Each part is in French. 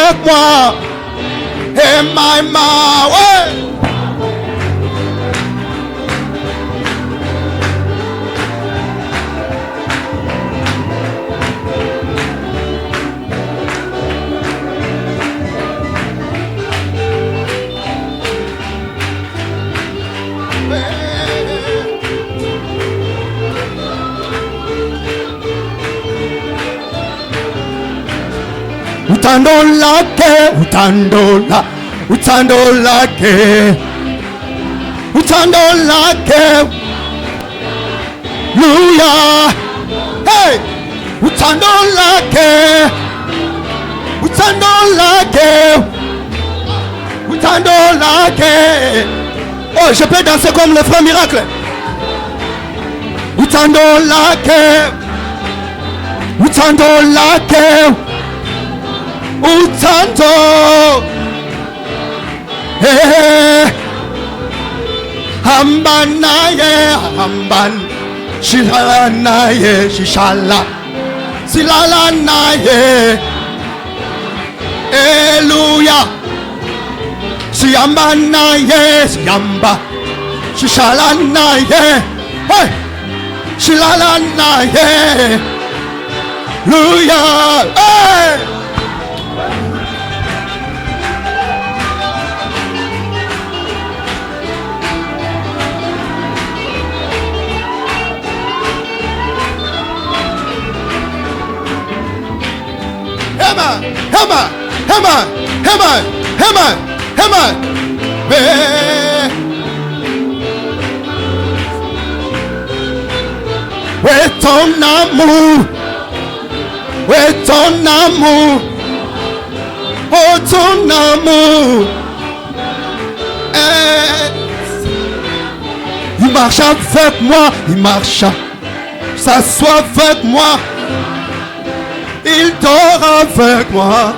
avec moi. Et ma, ouais. Utandola ke, utandola, utandola ke, utandola ke, Hallelujah, hey, utandola ke, utandola ke, utandola ke. Oh, je peux danser comme le frère miracle. Utandola ke, utandola ke. Utando, Hambanaye, Hamban, Shilanaye, Shishala, Silalanaye, Hallelujah, Siambanaye, Siamba, Shishalanaye, hey, Shilalanaye, Hallelujah, hey. Hema. Où est ton amour? Où est ton amour? Oh, ton amour. Il marche avec moi, il marche. S'assoit avec moi. Il dort avec moi.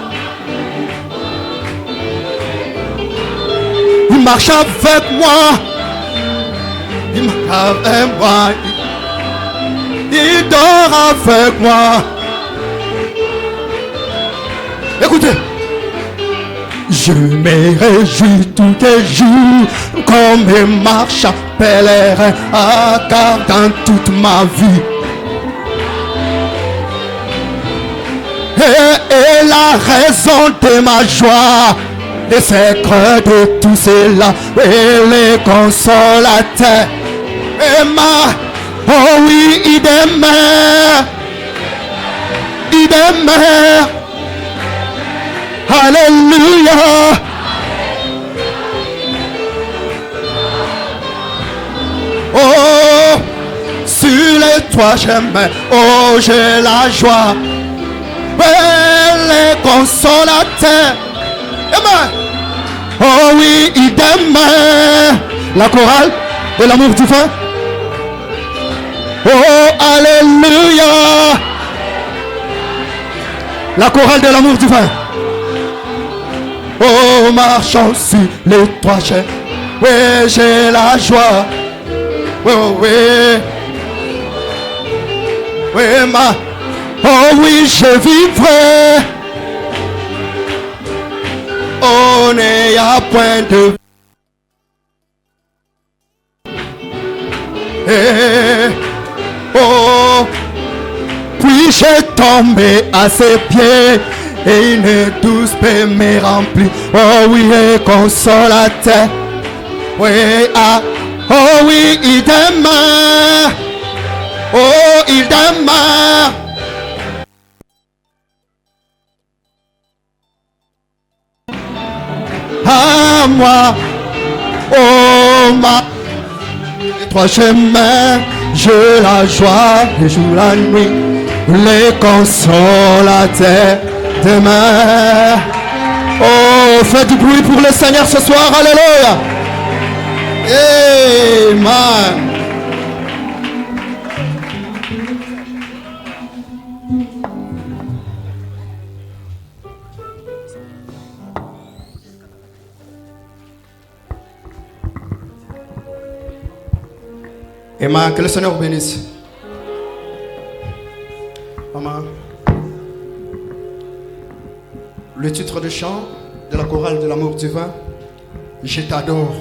Il marche avec moi. Il marche avec moi. Il dort avec moi. Écoutez. Je me réjouis tous les jours comme il marche à pèlerin à car dans toute ma vie. Et la raison de ma joie, les secrets de tout cela, et les consolateurs, et ma, oh oui, il demeure, alléluia. Oh, sur les trois chemins, oh j'ai la joie. Les consolateurs. Amen. Oh oui, il demeure. La chorale de l'amour divin. Oh, alléluia. La chorale de l'amour divin. Oh, marchons sur les trois chemins. Oui, j'ai la joie. Oh, oui. Oui, ma. Oh oui, je vivrai. On est à point de. Oh, puis j'ai tombé à ses pieds et une douce paix me remplit. Oh oui, et consolateur. Oui, ah, oh oui, il demeure. Oh, il demeure. À moi, oh ma, les trois chemins, je la joie, les jours, la nuit, les consolateurs demain. Oh, faites du bruit pour le Seigneur ce soir, alléluia. Amen. Emma, que le Seigneur vous bénisse. Maman, Le titre de chant de la chorale de l'amour divin, Je t'adore.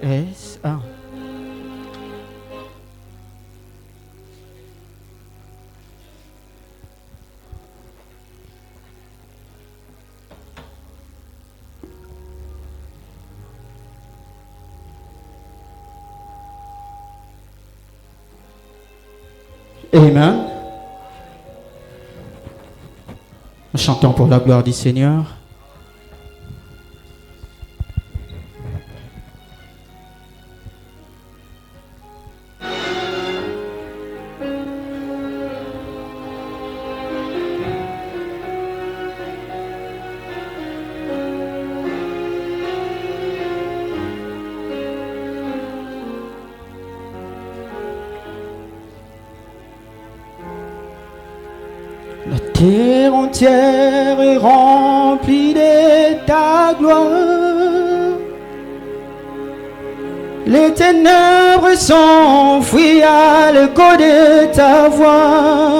S1. Amen. Nous chantons pour la gloire du Seigneur. La terre entière est remplie de ta gloire. Les ténèbres s'enfuient à l'écho de ta voix.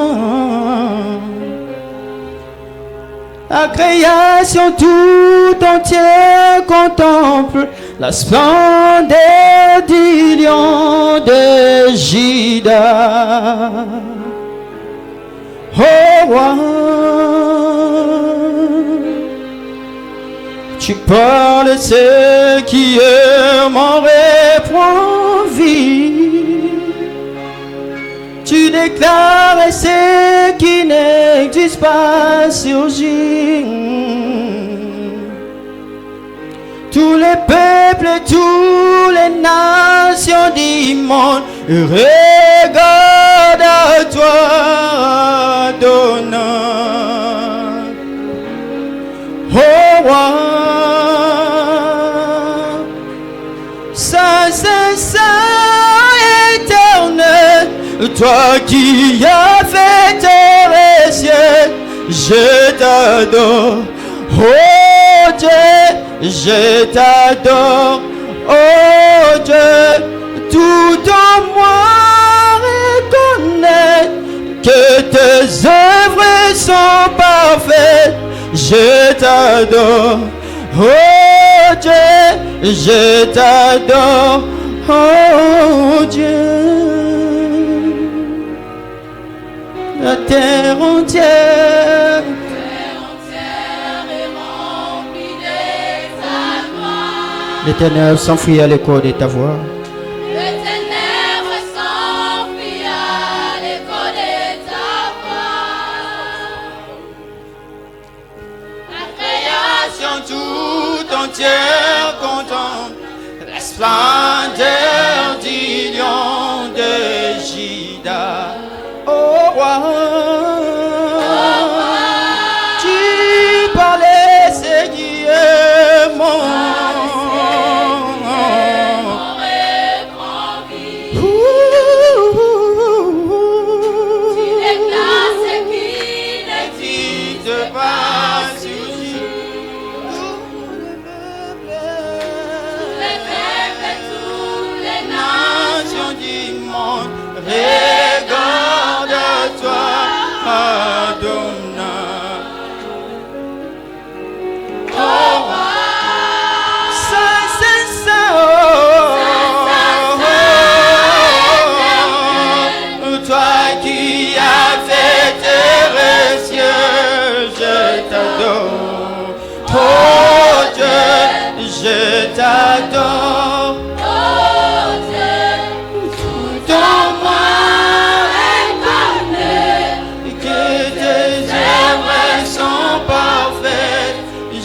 La création tout entière contemple la splendeur du lion de Juda. Oh roi, tu parles ce qui m'aurait vie. Tu déclares ce qui n'existe pas surgir. Tous les peuples et toutes les nations du monde regardent à toi, Adonai. Oh roi, saint, saint, saint, éternel, toi qui as fait terre et ciel, je t'adore. Oh Dieu, je t'adore. Oh Dieu, tout en moi reconnaît que tes œuvres sont parfaites. Je t'adore. Oh Dieu, je t'adore. Oh Dieu, la terre entière. Les ténèbres s'enfuient à l'écho de ta voix. Les ténèbres s'enfuient à l'écho de ta voix. La création tout entière contemple la splendeur du lion de Juda. Oh roi, tu parlais ce qui est mon. Regarde à toi, Adonai. Oh roi, Saint, Saint, Saint, toi qui as fait terre et ciel, je t'adore. Oh Dieu, je t'adore. Oh Dieu, tout en moi.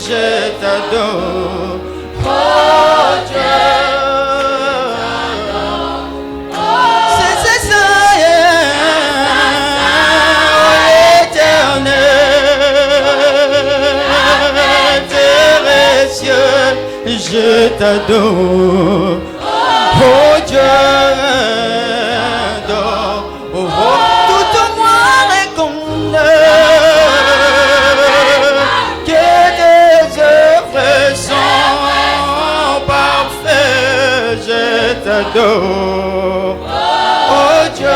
Je t'adore, oh Dieu, c'est ça, éternel, terre et ciel, je t'adore, oh Dieu, tout en moi reconnaît que tes œuvres t'adore. Oh Dieu.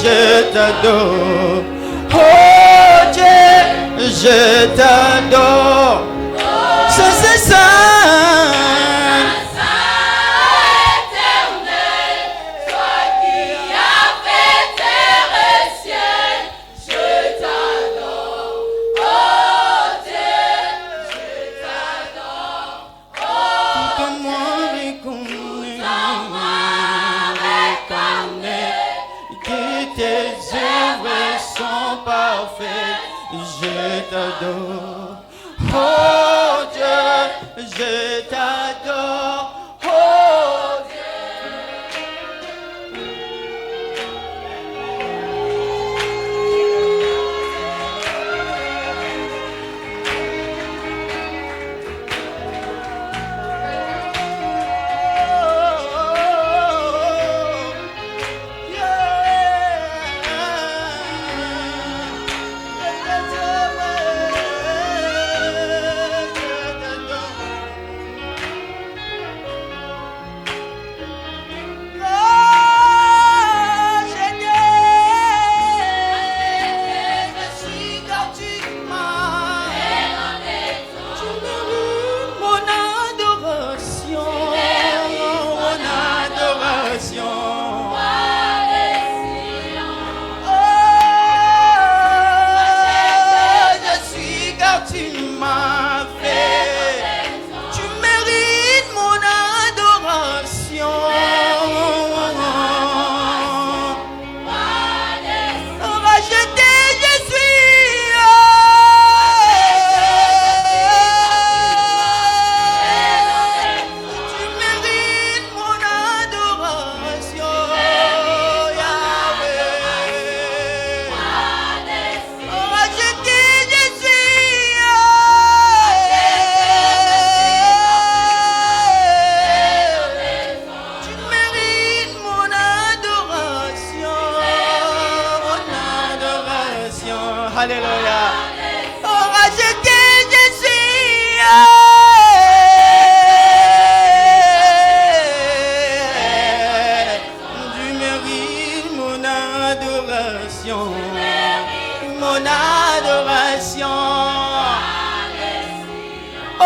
Je t'adore, oh Dieu, je t'adore, c'est ça. Je t'adore, oh Dieu, je t'adore, oh Alléluia. Oh, racheté, je suis. Tu mérites mon adoration. Mon adoration. Oh,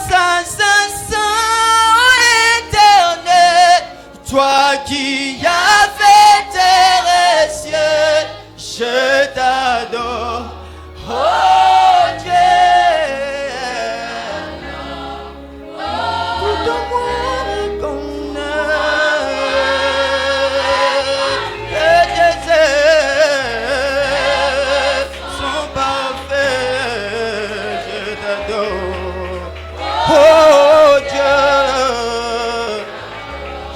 Saint, Saint, Saint éternel, toi qui as fait terre et ciel, je t'adore, oh Dieu. Tout en moi reconnaît que tes ailes sont parfaits. Je t'adore, oh Dieu.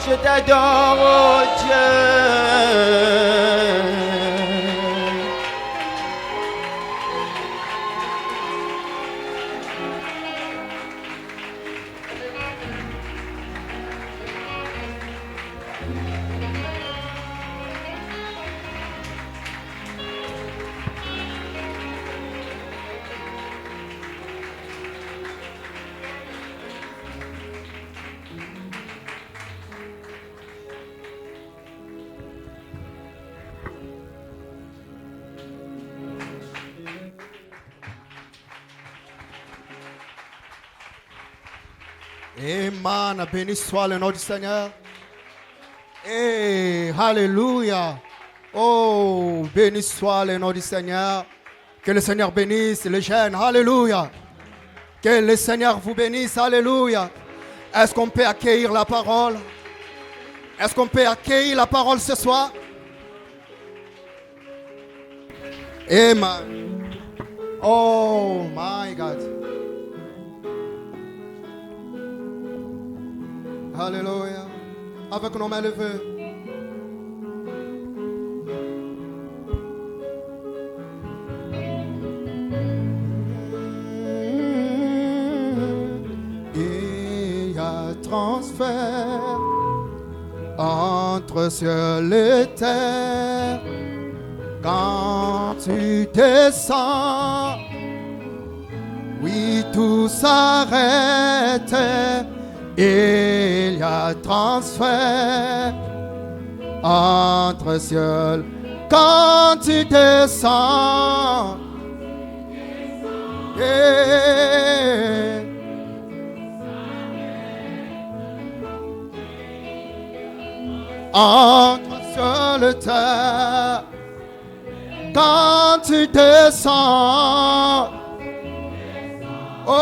Je t'adore, oh Dieu. Amen. Béni soit le nom du Seigneur. Et Alléluia. Oh, béni soit le nom du Seigneur. Que le Seigneur bénisse les jeunes. Alléluia. Que le Seigneur vous bénisse. Alléluia. Est-ce qu'on peut accueillir la parole? Est-ce qu'on peut accueillir la parole ce soir? Amen. Oh my God. Alléluia. avec nos mains levées. Il y a transfert entre ciel et terre quand tu descends. Oui, tout s'arrête. Il y a transfert entre ciel quand tu descends. Yeah. Entre ciel et terre quand tu descends. Oh,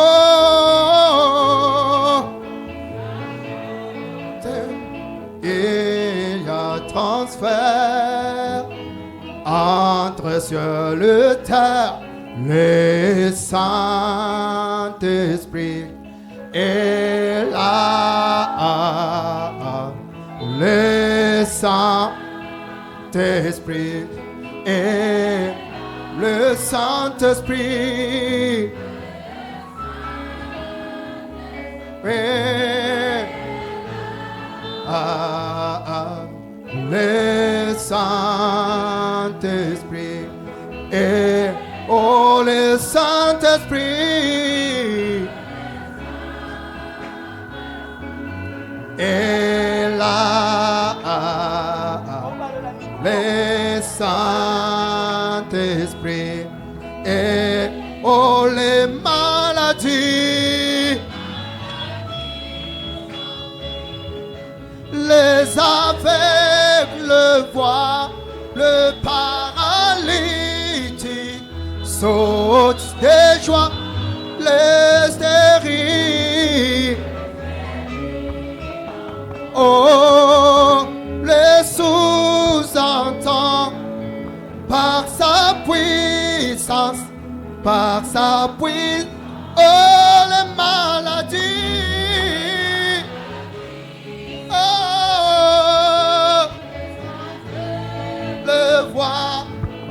il y a transfert entre ciel et terre, le Saint-Esprit est là, le Saint-Esprit est le Saint-Esprit. Le Saint-Esprit et oh le Saint-Esprit est là, le Saint-Esprit et oh les maladies, les aveugles voient, le paralytique saute de joie, les stériles, oh, les sous-entend par sa puissance, oh, les maladies.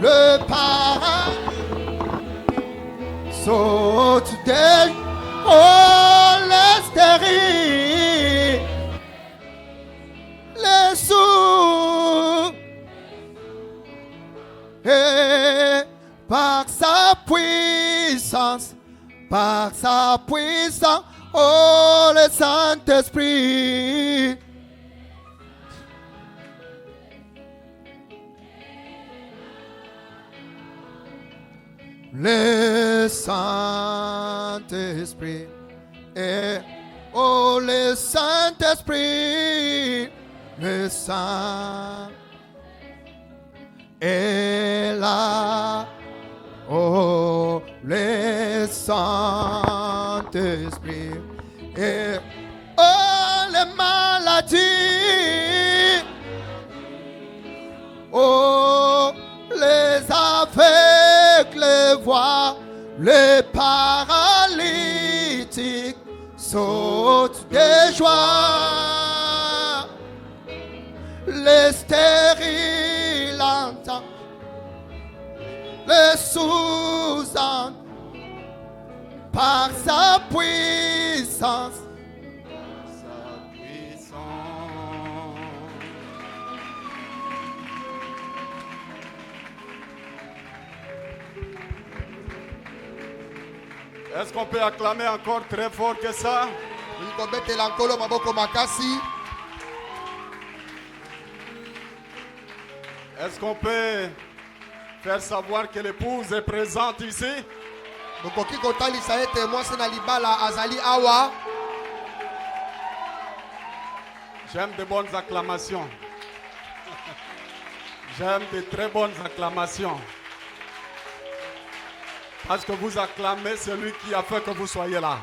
Le paradis saute des oh les stériles, les sourds et par sa puissance, oh le Saint-Esprit. Le Saint-Esprit est, oh le Saint-Esprit, le Saint est là, oh le Saint-Esprit est, oh les maladies, oh les aveugles voient, les paralytiques sautent de joie, les stériles entendent, les sous-entendent par sa puissance. Est-ce qu'on peut acclamer encore très fort que ça? Est-ce qu'on peut faire savoir que l'épouse est présente ici? J'aime de bonnes acclamations. J'aime de très bonnes acclamations. Parce que vous acclamez celui qui a fait que vous soyez là.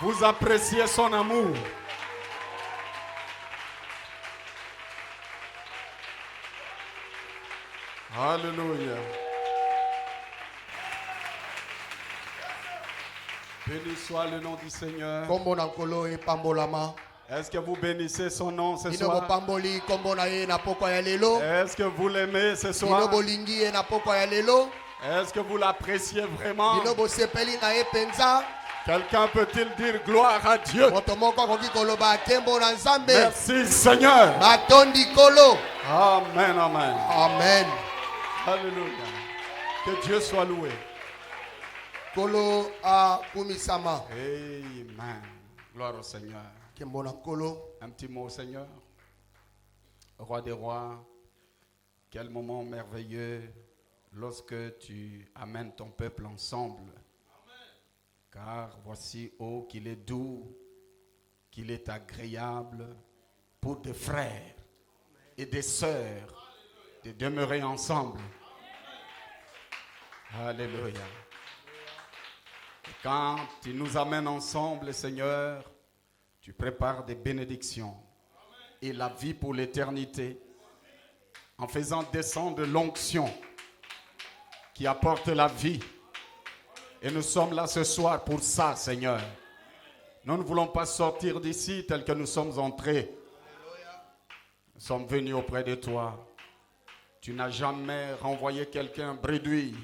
Vous appréciez son amour. Alléluia. Béni soit le nom du Seigneur. Est-ce que vous bénissez son nom ce Bino soir? bopamboli kombo na ye na pokwa ya lelo. Est-ce que vous l'aimez ce Bino soir? bolingi ye na pokwa ya lelo. Est-ce que vous l'appréciez vraiment? Bino bosepeli na ye penza. Quelqu'un peut-il dire gloire à Dieu? Moto moko akoki koloba kembo na Nzambe. Merci Seigneur. Batondi kolo. Amen, amen. Amen. Alléluia. Que Dieu soit loué. Kolo a kumisama. Amen. Gloire au Seigneur. Kembo na kolo. Un petit mot au Seigneur. Roi des rois, quel moment merveilleux lorsque tu amènes ton peuple ensemble. Car voici, oh, qu'il est doux, qu'il est agréable pour des frères et des sœurs de demeurer ensemble. Alléluia. Et quand tu nous amènes ensemble, Seigneur, tu prépares des bénédictions et la vie pour l'éternité en faisant descendre l'onction qui apporte la vie. Et nous sommes là ce soir pour ça, Seigneur. Nous ne voulons pas sortir d'ici tel que nous sommes entrés. Nous sommes venus auprès de toi. Tu n'as jamais renvoyé quelqu'un bredouille.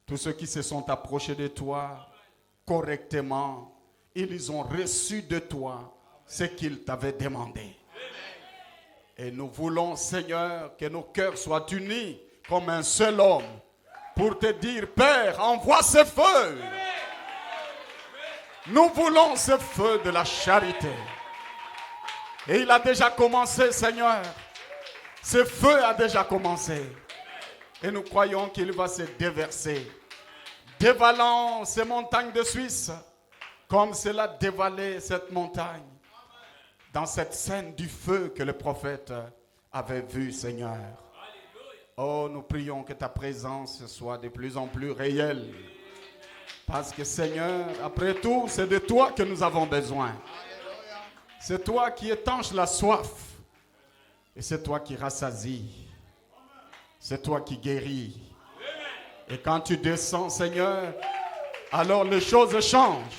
Tous ceux qui se sont approchés de toi correctement, ils ont reçu de toi ce qu'ils t'avaient demandé. Et nous voulons, Seigneur, que nos cœurs soient unis comme un seul homme pour te dire, Père, envoie ce feu. Nous voulons ce feu de la charité. Et il a déjà commencé, Seigneur. Ce feu a déjà commencé. Et nous croyons qu'il va se déverser, dévalant ces montagnes de Suisse, comme cela dévalait cette montagne, dans cette scène du feu que le prophète avait vu, Seigneur. Oh, nous prions que ta présence soit de plus en plus réelle. Parce que, Seigneur, après tout, c'est de toi que nous avons besoin. C'est toi qui étanches la soif. Et c'est toi qui rassasie. C'est toi qui guéris. Et quand tu descends, Seigneur, alors les choses changent.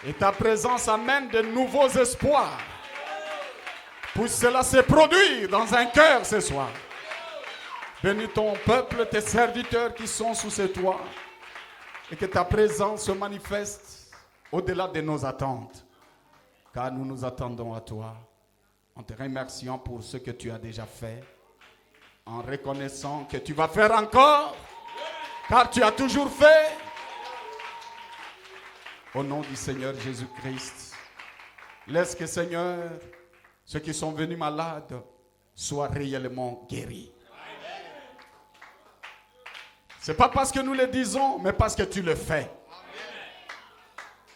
Et ta présence amène de nouveaux espoirs. Pour cela se produire dans un cœur ce soir. Bénis ton peuple, tes serviteurs qui sont sous ce toit. Et que ta présence se manifeste au-delà de nos attentes. Car nous nous attendons à toi. En te remerciant pour ce que tu as déjà fait. En reconnaissant que tu vas faire encore. Car tu as toujours fait. Au nom du Seigneur Jésus-Christ. Laisse que, Seigneur, ceux qui sont venus malades soient réellement guéris. Ce n'est pas parce que nous le disons, mais parce que tu le fais.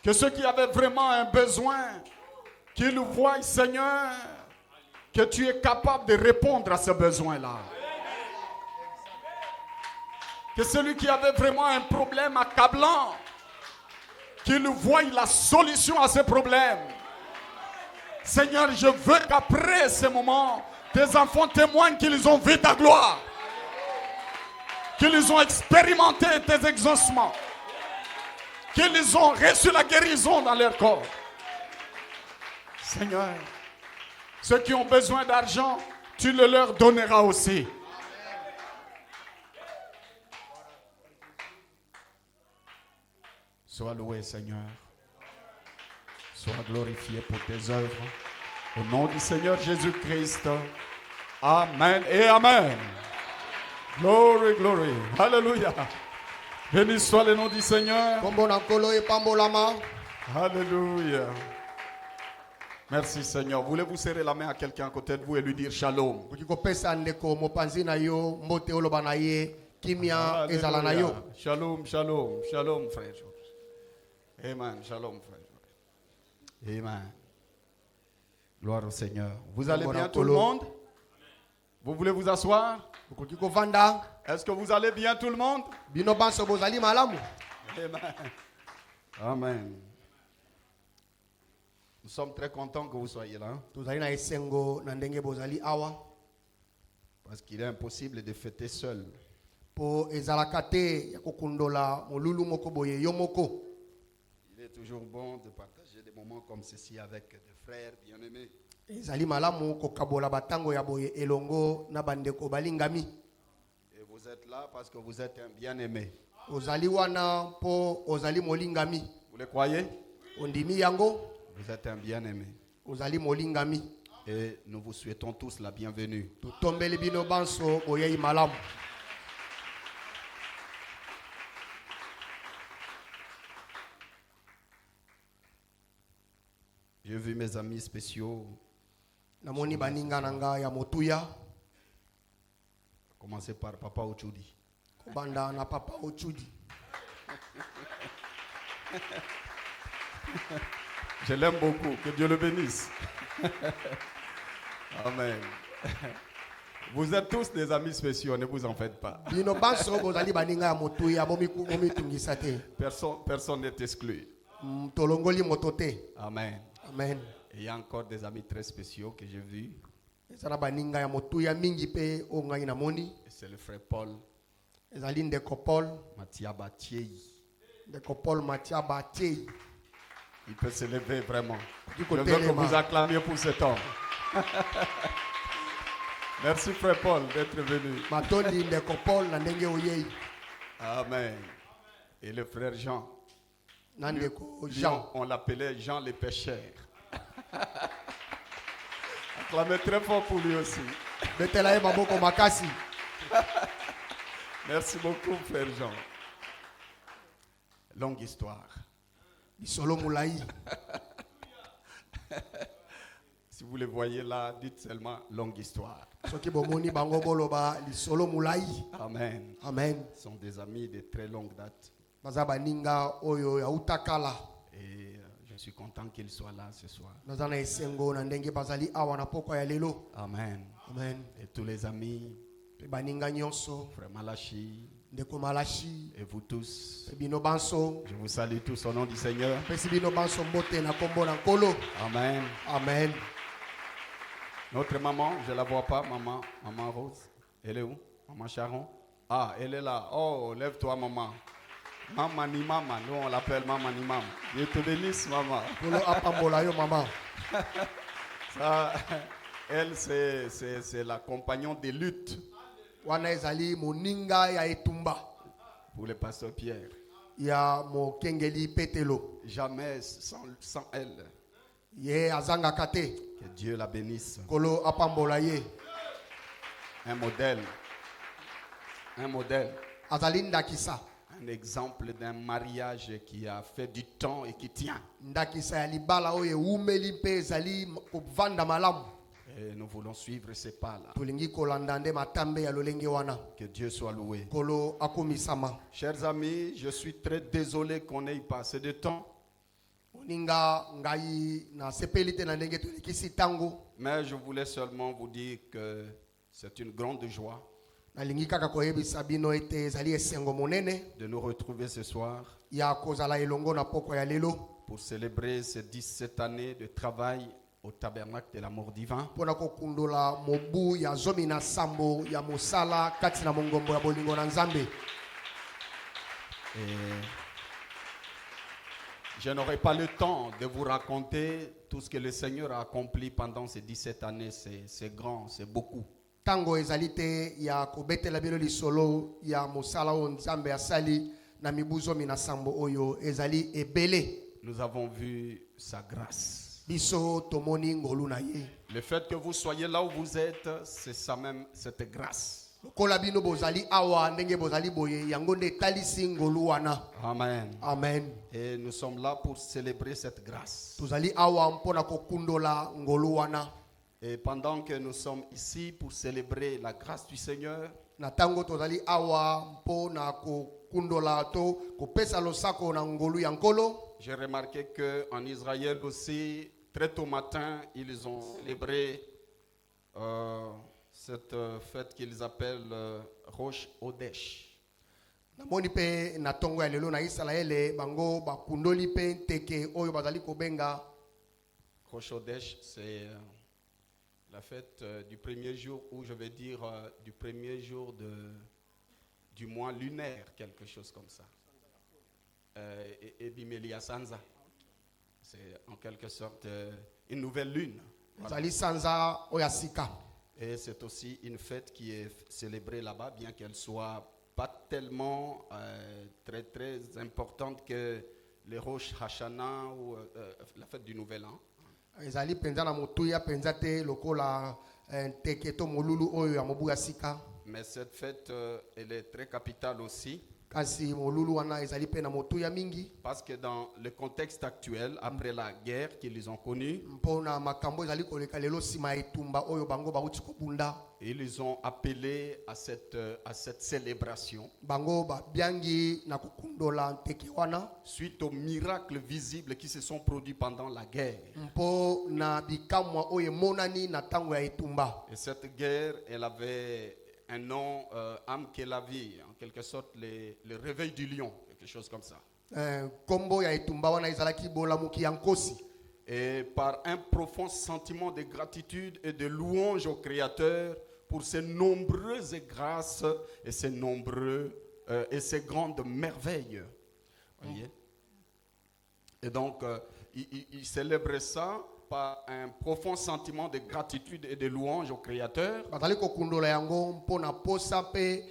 Que ceux qui avaient vraiment un besoin, qu'ils voient, Seigneur, que tu es capable de répondre à ce besoin-là. Que celui qui avait vraiment un problème accablant, qu'il voie la solution à ce problème. Seigneur, je veux qu'après ce moment, tes enfants témoignent qu'ils ont vu ta gloire. Qu'ils ont expérimenté tes exaucements. Qu'ils ont reçu la guérison dans leur corps. Seigneur, ceux qui ont besoin d'argent, tu le leur donneras aussi. Sois loué, Seigneur. Sois glorifié pour tes œuvres. Au nom du Seigneur Jésus-Christ. Amen et Amen. Glory, glory. Alléluia. Béni soit le nom du Seigneur. Alléluia. Merci Seigneur. Voulez-vous serrer la main à quelqu'un à côté de vous et lui dire shalom? Alléluia. Shalom, shalom, shalom frère. Amen, shalom frère. Amen. Gloire au Seigneur. Vous allez bien tout le monde? Vous voulez vous asseoir? Est-ce que vous allez bien tout le monde? Amen. Amen. Nous sommes très contents que vous soyez là. Parce qu'il est impossible de fêter seul. Il est toujours bon de partager des moments comme ceci avec des frères bien-aimés. ezali malamu kokabola batango ya boye elongo na bandeko balingami. Et vous êtes là parce que vous êtes un bien-aimé. Ozali wana po ozali molingami. Vous le croyez? Ondimi yango Vous êtes un bien-aimé. ozali molingami. Et nous vous souhaitons tous la bienvenue. Totombeli bino banso boyei malamu. J'ai vu mes amis spéciaux, Namoni baninga nanga ya motuya à commencer par Papa Ochudi. kobanda na papa Ochudi. Je l'aime beaucoup, que Dieu le bénisse. Amen. Vous êtes tous des amis spéciaux, ne vous en faites pas. Bino banso bozali baninga ya motuya momitungisa te. Personne n'est exclu. Tolongoli motote. Amen. Amen. Et il y a encore des amis très spéciaux que j'ai vus. Ezala baninga ya motuya mingi pe ongai na moni. Et c'est le frère Paul Ezali ndeko Paul, Matiaba Thiei. ndeko Paul Matia Batiei. Il peut se lever vraiment. Du Je côté veux que Léma. vous acclamiez pour cet homme. Merci frère Paul d'être venu. Matondi ndeko Paul na ndenge oyei. Amen. Et le frère Jean. Na ndeko Lui, Jean. on l'appelait Jean le pécheur. Acclamez très fort pour lui aussi. Betela ye maboko makasi. Merci beaucoup frère Jean. Longue histoire. Bisolo mulai. Si vous le voyez là, dites seulement longue histoire. Soki bomoni bango boloba lisolo mulai. Amen. Amen. Ce sont des amis de très longue date. Baza baninga oyo ya utakala. Et je suis content qu'ils soient là ce soir. Naza na esengo na ndenge bazali awa na poko ya lelo. Amen. Amen. Et tous les amis, Pe baninga nyonso, frère Malachi, ndeko malashi, et vous tous, pe bino banso, je vous salue tous au nom du Seigneur. pesi bino banso mbote na kombo na nkolo. Amen. Amen. Notre maman, je ne la vois pas, maman Rose. Elle est où? Maman Sharon? Ah, elle est là. Oh, lève-toi, maman. Maman ni maman, nous on l'appelle maman ni maman. Dieu te bénisse, maman. Kolo apambola yo mama. Ça, elle, c'est la compagnon des luttes Wana ezali moninga ya etumba pour le pasteur Pierre. ya mokengeli Petelo. Jamais sans elle. Ye azanga kate. Que Dieu la bénisse. Kolo apambola ye. Un modèle. Un modèle. Azali ndakisa. Un exemple d'un mariage qui a fait du temps et qui tient. Ndakisa ya libala oyo umeli mpe ezali kovanda malamu. Et nous voulons suivre ces pas-là. Tolingi kolanda nde matambe ya lolenge wana. Que Dieu soit loué. Kolo akomisama. Chers amis, je suis très désolé qu'on ait passé de temps. Moninga ngai na sepeli te na ndenge tolikisi tango. Mais je voulais seulement vous dire que c'est une grande joie Nalingi kaka koyebisa bino ete ezali esengo monene de nous retrouver ce soir ya kozala elongo na poko ya lelo pour célébrer ces 17 années de travail au tabernacle de l'amour divin. mpona kokundola mobu ya zomi na sambo ya mosala kati na mongombo ya bolingo na Nzambe. Et je n'aurai pas le temps de vous raconter tout ce que le Seigneur a accompli pendant ces 17 années. C'est grand, c'est beaucoup. Tango ezali te ya kobetela bino lisolo ya mosala oyo Nzambe asali na mibu zomi na sambo oyo ezali ebele. Nous avons vu sa grâce. Biso tomoni ngolu na ye. Le fait que vous soyez là où vous êtes, c'est ça même, cette grâce. Lokola bino bozali awa ndenge bozali boye yango nde talisi ngolu wana. Amen. Amen. Et nous sommes là pour célébrer cette grâce. Tozali awa mpona kokundola ngolu wana. Et pendant que nous sommes ici pour célébrer la grâce du Seigneur, Na tango tozali awa mpona kokundola to kopesa losako na ngolu ya nkolo. j'ai remarqué qu'en Israël aussi, très tôt matin, ils ont célébré cette fête qu'ils appellent Rosh Hodesh. Namoni pe na tongo ya lelo na Israele bango bakundoli pe nteke oyo bazali kobenga Rosh Hodesh, c'est la fête du premier jour, ou je vais dire du premier jour du mois lunaire, quelque chose comme ça. Ebimeli Sanza. C'est en quelque sorte une nouvelle lune. ezali sanza oyo ya sika. Et c'est aussi une fête qui est célébrée là-bas, bien qu'elle soit pas tellement très très importante que les Rosh Hashanah ou la fête du Nouvel An. ezali penza na motuya penza te lokola teketo molulu oyo ya mobu ya sika. Mais cette fête, elle est très capitale aussi. Kasi molulu wana ezali pe na motuya mingi. Parce que dans le contexte actuel, après la guerre qu'ils ont connue, Mpona makambo ezali koleka lelo sima etumba oyo bango bauti kobunda. ils ont appelé à cette célébration Bango ba biangi na kukundola nteke wana. suite aux miracles visibles qui se sont produits pendant la guerre. Mpo na bikamwa oyo monani na tango ya etumba. Et cette guerre, elle avait un nom, âme qu'elle avait, en quelque sorte le réveil du lion, quelque chose comme ça. Kombo ya etumba wana ezalaki bolamuki ya nkosi. Et par un profond sentiment de gratitude et de louange au Créateur pour ses nombreuses grâces et ses grandes merveilles. Voyez? Et donc, il célébrait ça par un profond sentiment de gratitude et de louange au Créateur. Bazali kokundola yango mpona posa pe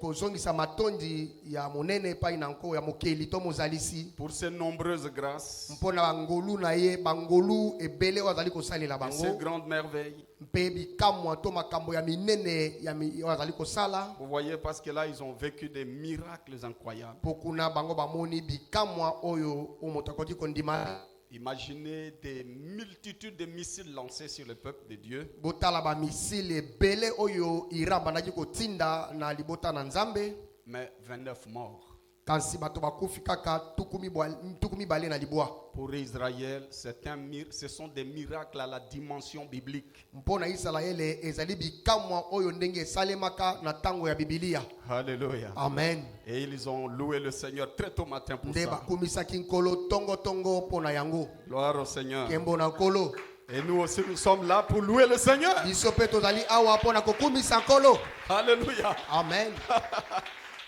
kozongisa matondi ya monene pa inanko ya mokeli to mozalisi. Pour ses nombreuses grâces Mpona bangolu na ye bangolu ebele wazali kosalela et ses bango. grandes merveilles. Mpe bikamwa to makambo ya minene ya wazali kosala. Vous voyez, parce que là, ils ont vécu des miracles incroyables. Pokuna bango bamoni bikamwa oyo omotokoti kondima. Imaginez des multitudes de missiles lancés sur le peuple de Dieu. Botala ba misile ebele oyo iramba ndaki kotinda na libota na Nzambe. Mais 29 morts. Kansi bato bakufi kaka tukumi bale na libwa. Pour Israël, ce sont des miracles à la dimension biblique. Mpona Israël ezali bikamwa oyo ndenge salemaka na tango ya Biblia. Alléluia. Amen. Et ils ont loué le Seigneur très tôt matin pour Nde ça. bakumisaki nkolo tongo pona yango. Gloire au Seigneur. Kembo na nkolo. Et nous aussi, nous sommes là pour louer le Seigneur. Biso pe tozali awa pona kokumisa nkolo. Alléluia. Amen.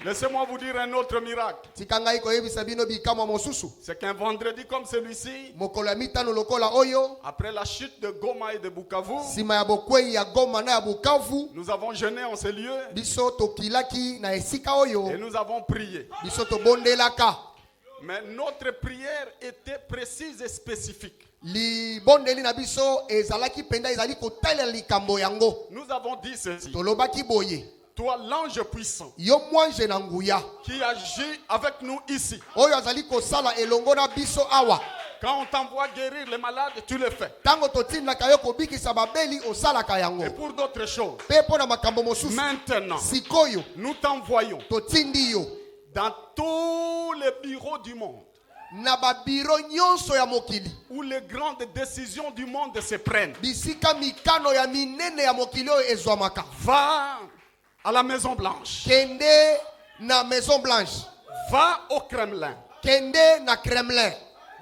Laissez-moi vous dire un autre miracle. Tikangai koyebisa bino bikamwa mosusu. C'est qu'un vendredi comme celui-ci, Mokolo ya mitano lokola oyo. après la chute de Goma et de Bukavu, Sima ya bokwei ya Goma na ya Bukavu. nous avons jeûné en ce lieu Biso tokilaki na esika oyo. et nous avons prié. Biso tobondelaka. Mais notre prière était précise et spécifique. Libondeli na biso ezalaki penda ezali kotalela likambo yango. Nous avons dit ceci. Tolobaki boye. Toi, l'ange puissant, Yo mwanje na nguya. qui agit avec nous ici. Oyo azali kosala elongo na biso awa. Quand on t'envoie guérir les malades, tu le fais. Tango totindaka yo kobikisa babeli osalaka yango. Et pour d'autres choses, Pe pona makambo mosusu. maintenant, Sikoyo nous t'envoyons totindi yo dans tous les bureaux du monde na babiro nyonso ya mokili. où les grandes décisions du monde se prennent. Bisika mikano ya minene ya mokili oyo ezwamaka. Va à la Maison Blanche. Kende na Maison Blanche. Va au Kremlin. Kende na Kremlin.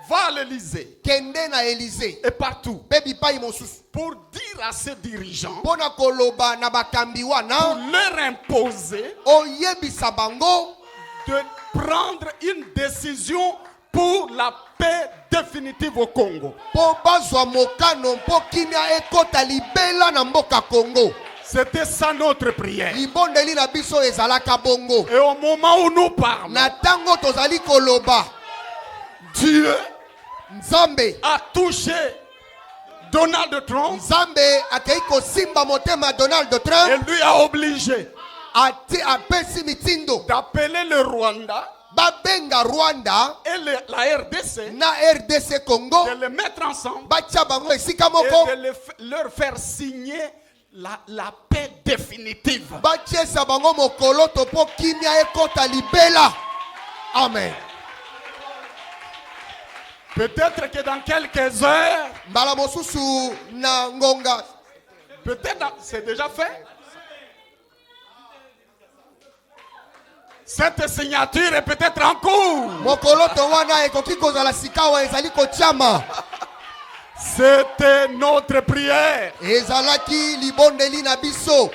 Va à l'Élysée. Kende na Élysée. Et partout. Pe bipai mosusu. Pour dire à ces dirigeants, Pona koloba na bakambi pour wana. leur imposer Oyebisa bango. de prendre une décision pour la paix définitive au Congo. Po bazwa mokano po kimia ekota libela na mboka Congo. C'était ça notre prière. Libondeli na biso ezalaka bongo. Et au moment où nous parlons, Na tango tozali koloba. Dieu Nzambe. a touché Donald Trump Nzambe akei kosimba motema Donald Trump. et lui a obligé Apesi mitindo. d'appeler le Rwanda Babenga Rwanda et la RDC na RDC Congo. de les mettre ensemble Batia bango esika moko. et de leur faire signer la paix définitive. Batiesa bango mokolo to po kimia ekota libela. Amen. Peut-être que dans quelques heures, Mbala mosusu na ngonga. peut-être c'est déjà fait. Cette signature est peut-être en cours. Mokolo to wana ekoki kozala sikawa ezali kotiama. C'était notre prière. Ezalaki libondeli na biso.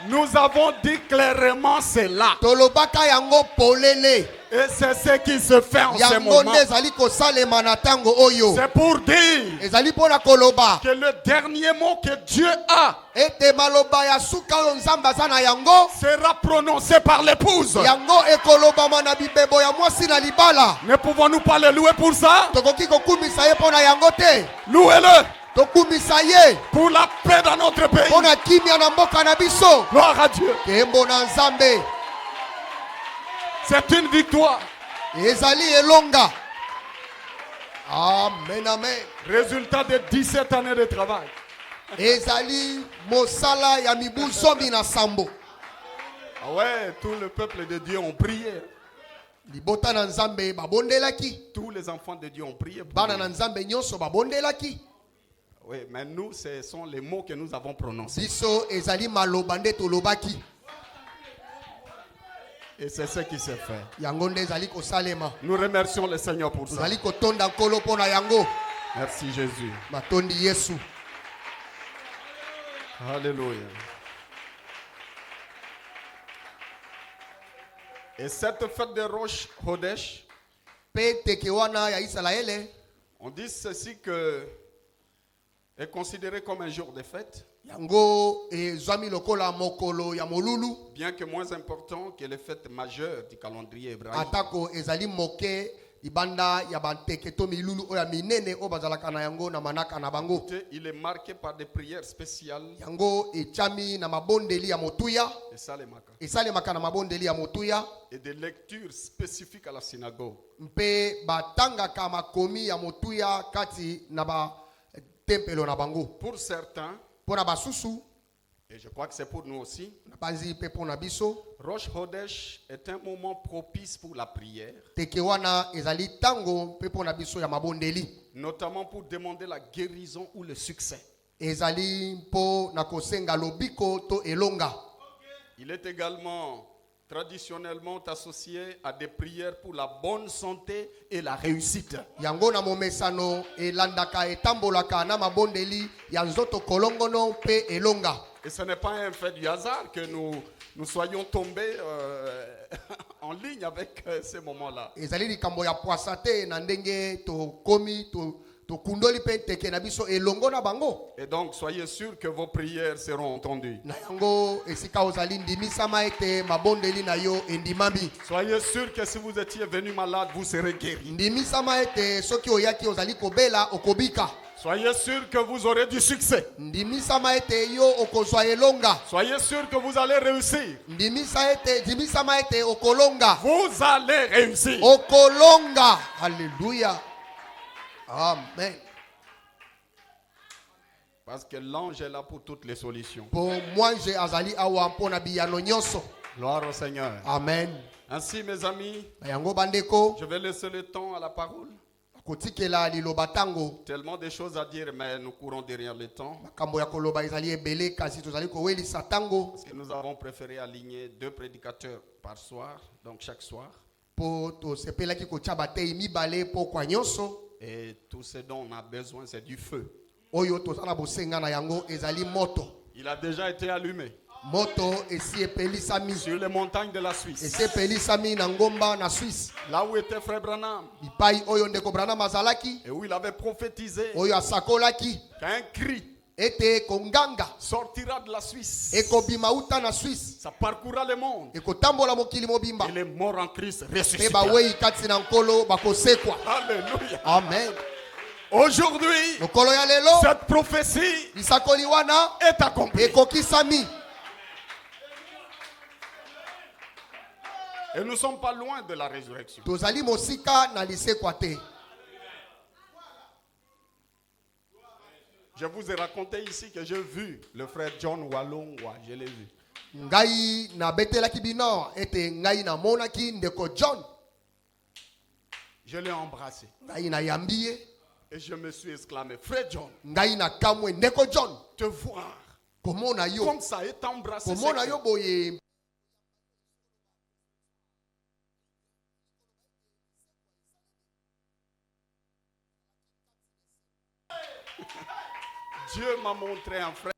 Nous avons dit clairement cela. tolobaka yango polele. Et c'est ce qui se fait en ce Yango moment. nde ezali kosalema na ntango oyo. C'est pour dire Ezali mpona koloba que le dernier mot que Dieu a ete maloba ya suka oyo nzambe aza na yango sera prononcé par l'épouse. yango ekolobama na bibebo ya mwasi na libala. Ne pouvons-nous pas le louer pour ça? Tokoki kokumisa ye mpona yango te. Louez-le Tokumisa ye pour la paix dans notre pays. mpona kimia na mboka na biso. Gloire à Dieu. Kembo na nzambe C'est une victoire. ezali elonga. Amen, amen. Résultat de 17 années de travail. Ezali mosala ya mibu zomi na sambo. Ah ouais, tout le peuple de Dieu ont prié. Libota na nzambe babondelaki. Tous les enfants de Dieu ont prié. pour Bana nous. na nzambe nyonso babondelaki. Oui, mais nous, ce sont les mots que nous avons prononcés. Biso ezali maloba nde tolobaki. Et c'est ce qui s'est fait. Yango nde ezali kosalema. Nous remercions le Seigneur pour ça. Tozali kotonda nkolo mpona yango. Merci Jésus. Matondi Yesu. Alléluia. Et cette fête de Rosh Hodesh, Pe teke wana ya Israele. on dit ceci que est considéré comme un jour de fête, Yango ezwami lokola mokolo ya molulu. bien que moins important que les fêtes majeures du calendrier hébraïque. Atako ezali moke ibanda ya banteke to milulu oya minene o bazalaka na yango na manaka na bango. Il est marqué par des prières spéciales Yango echami na mabondeli ya motuya. et ça les marque. Esalemaka na mabondeli ya motuya. Et des lectures spécifiques à la synagogue. Mpe batangaka makomi ya motuya kati na ba tempelo na bango. Pour certains, Pona basusu et je crois que c'est pour nous aussi, na banzi pe pona biso. Rosh Hodesh est un moment propice pour la prière, Teke wana ezali tango pe pona biso ya mabondeli. notamment pour demander la guérison ou le succès. Ezali mpo na kosenga lobiko to elonga. Il est également traditionnellement associé à des prières pour la bonne santé et la réussite. Yango na momesano elandaka etambolaka na mabondeli ya nzoto kolongono pe elonga. Et ce n'est pas un fait du hasard que nous soyons tombés en ligne avec ces moments-là. Ezali likambo ya poisate na ndenge to komi to kundoli pe teke na biso elongo na bango. Et donc, soyez sûrs que vos prières seront entendues. Na yango esika ozali ndimisama ete mabondeli na yo endimami. Soyez sûrs que si vous étiez venu malade, vous serez guéri. Ndimisama ete soki oyaki ozali kobela okobika. Soyez sûrs que vous aurez du succès. Ndimisama ete yo okozwa elonga. Soyez sûrs que vous allez réussir. Ndimisama ete okolonga. Vous allez réussir. Okolonga. Alléluia. Amen. Parce que l'ange est là pour toutes les solutions. Pour moi, j'ai azali awa mpona biyano nyonso. Gloire au Seigneur. Amen. Ainsi, mes amis, Yango bandeko, je vais laisser le temps à la parole. kotikela liloba tango. Tellement de choses à dire, mais nous courons derrière le temps. Makambo ya koloba ezali ebele kasi tozali kowelisa tango. Parce que nous avons préféré aligner 2 prédicateurs par soir, donc chaque soir. Po to sepelaki kotia batei mibale po kwa nyonso. Et tout ce dont on a besoin, c'est du feu. Oyo tozala bosenga na yango ezali moto. Il a déjà été allumé Moto esi epelisami. sur les montagnes de la Suisse. Esi epelisami na ngomba na Suisse. Là où était Frère Branham. Bipai oyo ndeko Branham azalaki. Et où il avait prophétisé Oyo asakolaki. qu'un cri Ete konganga. sortira de la Suisse. Ekobima uta na Suisse. Ça parcourra le monde. Ekotambola mokili mobimba. Et les morts en Christ Pe ressusciteront. bawei kati na nkolo bakosekwa. Alléluia. Amen. Aujourd'hui, Lokolo ya lelo cette prophétie lisakoli wana est accomplie. ekokisami. Et nous ne sommes pas loin de la résurrection. Tozali mosika na lisekwa te. Je vous ai raconté ici que j'ai vu le frère John Walongwa. Je l'ai vu. Ngai na betelaki bino ete ngai na monaki ndeko John. Je l'ai embrassé. Ngai na yambie. Et je me suis exclamé, frère John, Ngai na kamwe ndeko John. te voir Komona yo. comme ça et t'embrasser. Komona yo boye. Dieu m'a montré un frère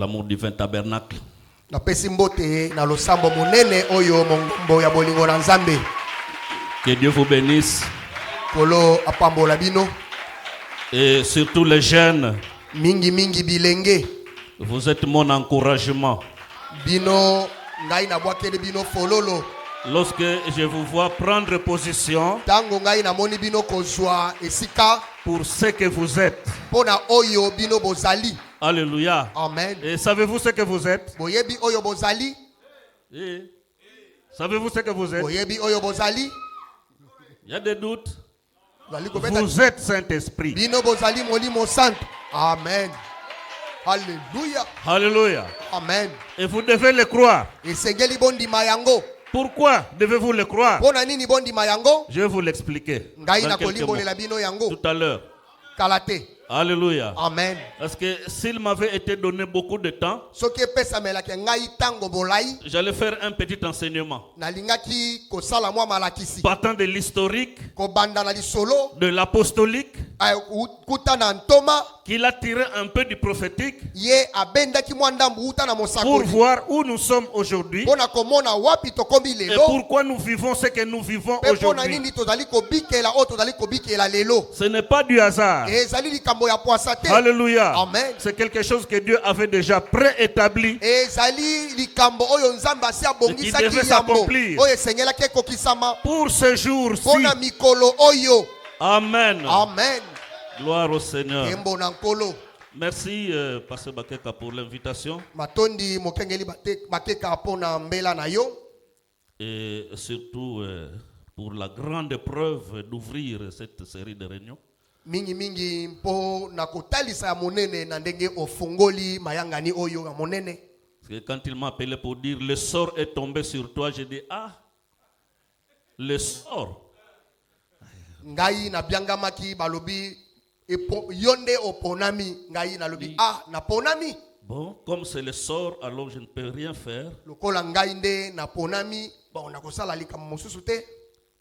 l'amour divin tabernacle. napesi mbote na losambo monene oyo mongombo ya bolingo na Nzambe. Que Dieu vous bénisse. Kolo apambola bino. Et surtout les jeunes. Mingi mingi bilenge. Vous êtes mon encouragement. Bino ngai na bwakele bino fololo. Lorsque je vous vois prendre position tango ngai na moni bino kozwa esika pour ce que vous êtes. Pona oyo bino bozali. Alléluia. Amen. Et savez-vous ce que vous êtes? Boyebi oyo bozali. Et savez-vous ce que vous êtes? Boyebi oyo bozali. Il y a des doutes. Vous êtes Saint-Esprit. Bino bozali molimo santo. Amen. Alléluia. Alléluia. Amen. Et vous devez le croire. Esengeli bondi mayango. Pourquoi devez-vous le croire? Pona nini bondi mayango? Je vais vous l'expliquer. Ngai na kolimbolela bino yango. Tout à l'heure. Kalate. Alléluia. Amen. Parce que s'il m'avait été donné beaucoup de temps, j'allais faire un petit enseignement. Partant Partant de l'historique, de l'apostolique, qu'il a tiré un peu du prophétique, pour voir où nous sommes aujourd'hui et pourquoi nous vivons ce que nous vivons aujourd'hui. Ce n'est pas du hasard. Alléluia. Amen. C'est quelque chose que Dieu avait déjà préétabli et qui devait s'accomplir pour ce jour-ci. Amen. Amen. Gloire au Seigneur. Merci, Pasteur Bakeka, pour l'invitation. Et surtout pour la grande épreuve d'ouvrir cette série de réunions. Mingi mingi mpo na kotalisa ya monene na ndenge ofungoli mayangani oyo ya monene. Parce que quand il m'a appelé pour dire le sort est tombé sur toi, j'ai dit ah, le sort. Ngai na biangamaki balobi yonde oponami ngai na lobi ah na ponami. Bon, comme c'est le sort, alors je ne peux rien faire. Lokola ngai nde na ponami, bon na kosala likambo mosusu te.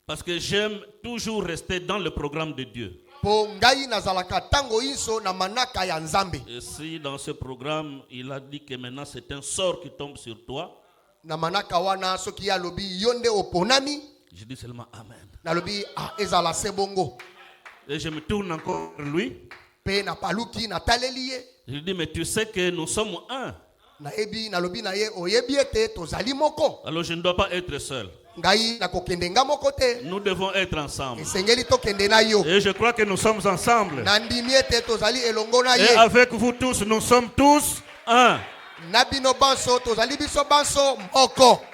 Parce que j'aime toujours rester dans le programme de Dieu. Et si dans ce programme, il a dit que maintenant c'est un sort qui tombe sur toi, je dis seulement Amen. Et je me tourne encore vers lui. Je lui dis, mais tu sais que nous sommes un. Alors je ne dois pas être seul. Nous devons être ensemble. Et je crois que nous sommes ensemble. Et avec vous tous, nous sommes tous un.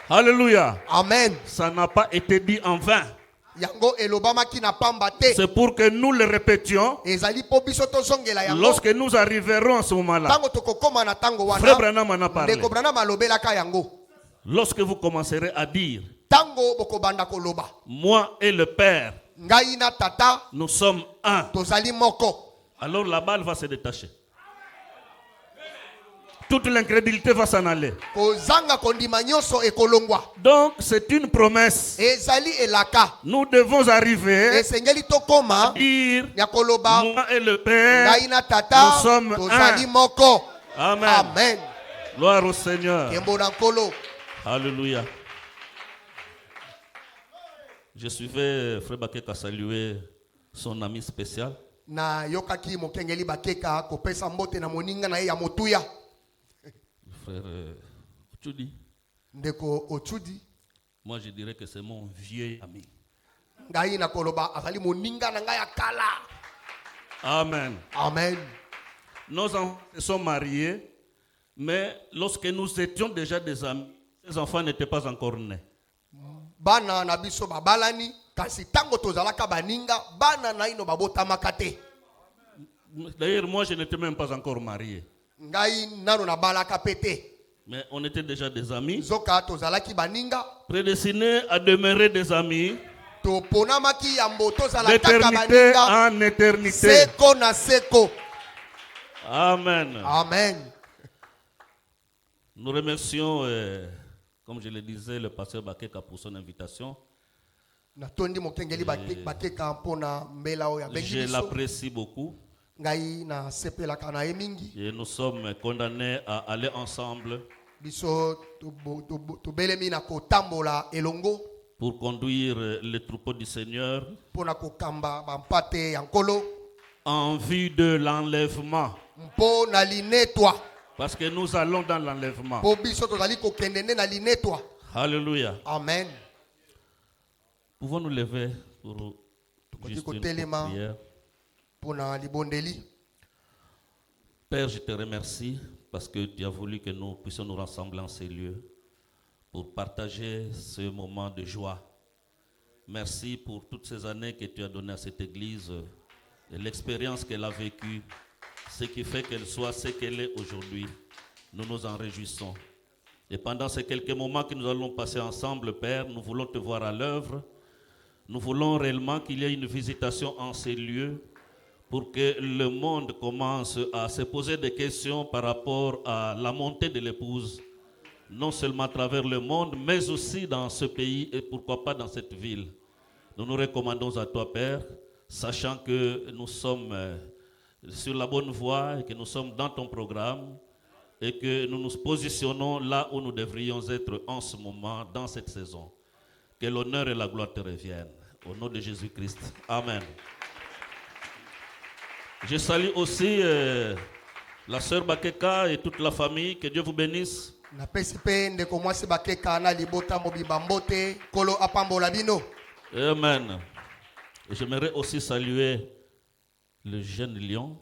Alléluia. Amen. Ça n'a pas été dit en vain. C'est pour que nous le répétions lorsque nous arriverons à ce moment-là. Frère Branham en a parlé. Lorsque vous commencerez à dire moi et le Père, nous sommes un, alors la balle va se détacher. Toute l'incrédulité va s'en aller. Donc c'est une promesse. Nous devons arriver à dire moi et le Père, nous sommes un. Amen. Amen. Gloire au Seigneur. Alléluia. Je suivais Frère Bakeka saluer son ami spécial. Frère Ochudi. Moi je dirais que c'est mon vieux ami. Amen. Amen. Nos enfants sont mariés, mais lorsque nous étions déjà des amis, les enfants n'étaient pas encore nés. D'ailleurs, moi je n'étais même pas encore marié. Mais on était déjà des amis, prédestinés à demeurer des amis d'éternité en éternité. Amen. Amen. Nous remercions, comme je le disais, le pasteur Bakeka pour son invitation. Je l'apprécie beaucoup. Ngai na sepelaka na ye mingi. Et nous sommes condamnés à aller ensemble Biso tobelemi na kotambola elongo pour conduire le troupeau du Seigneur pona kokamba bampate ya nkolo en vue de l'enlèvement. mpo na linetwa. Parce que nous allons dans l'enlèvement. Po biso tozali kokende nde na linetwa. Alléluia. Amen. Pouvons-nous lever pour juste une kotelema prière? pona libondeli. Père, je te remercie parce que tu as voulu que nous puissions nous rassembler en ces lieux pour partager ce moment de joie. Merci pour toutes ces années que tu as données à cette église et l'expérience qu'elle a vécue, ce qui fait qu'elle soit ce qu'elle est aujourd'hui. Nous nous en réjouissons. Et pendant ces quelques moments que nous allons passer ensemble, Père, nous voulons te voir à l'œuvre. Nous voulons réellement qu'il y ait une visitation en ces lieux pour que le monde commence à se poser des questions par rapport à la montée de l'épouse, non seulement à travers le monde, mais aussi dans ce pays et pourquoi pas dans cette ville. Nous nous recommandons à toi, Père, sachant que nous sommes sur la bonne voie et que nous sommes dans ton programme et que nous nous positionnons là où nous devrions être en ce moment, dans cette saison. Que l'honneur et la gloire te reviennent. Au nom de Jésus-Christ. Amen. Je salue aussi la sœur Bakeka et toute la famille. Que Dieu vous bénisse. Amen. Et j'aimerais aussi saluer le jeune lion.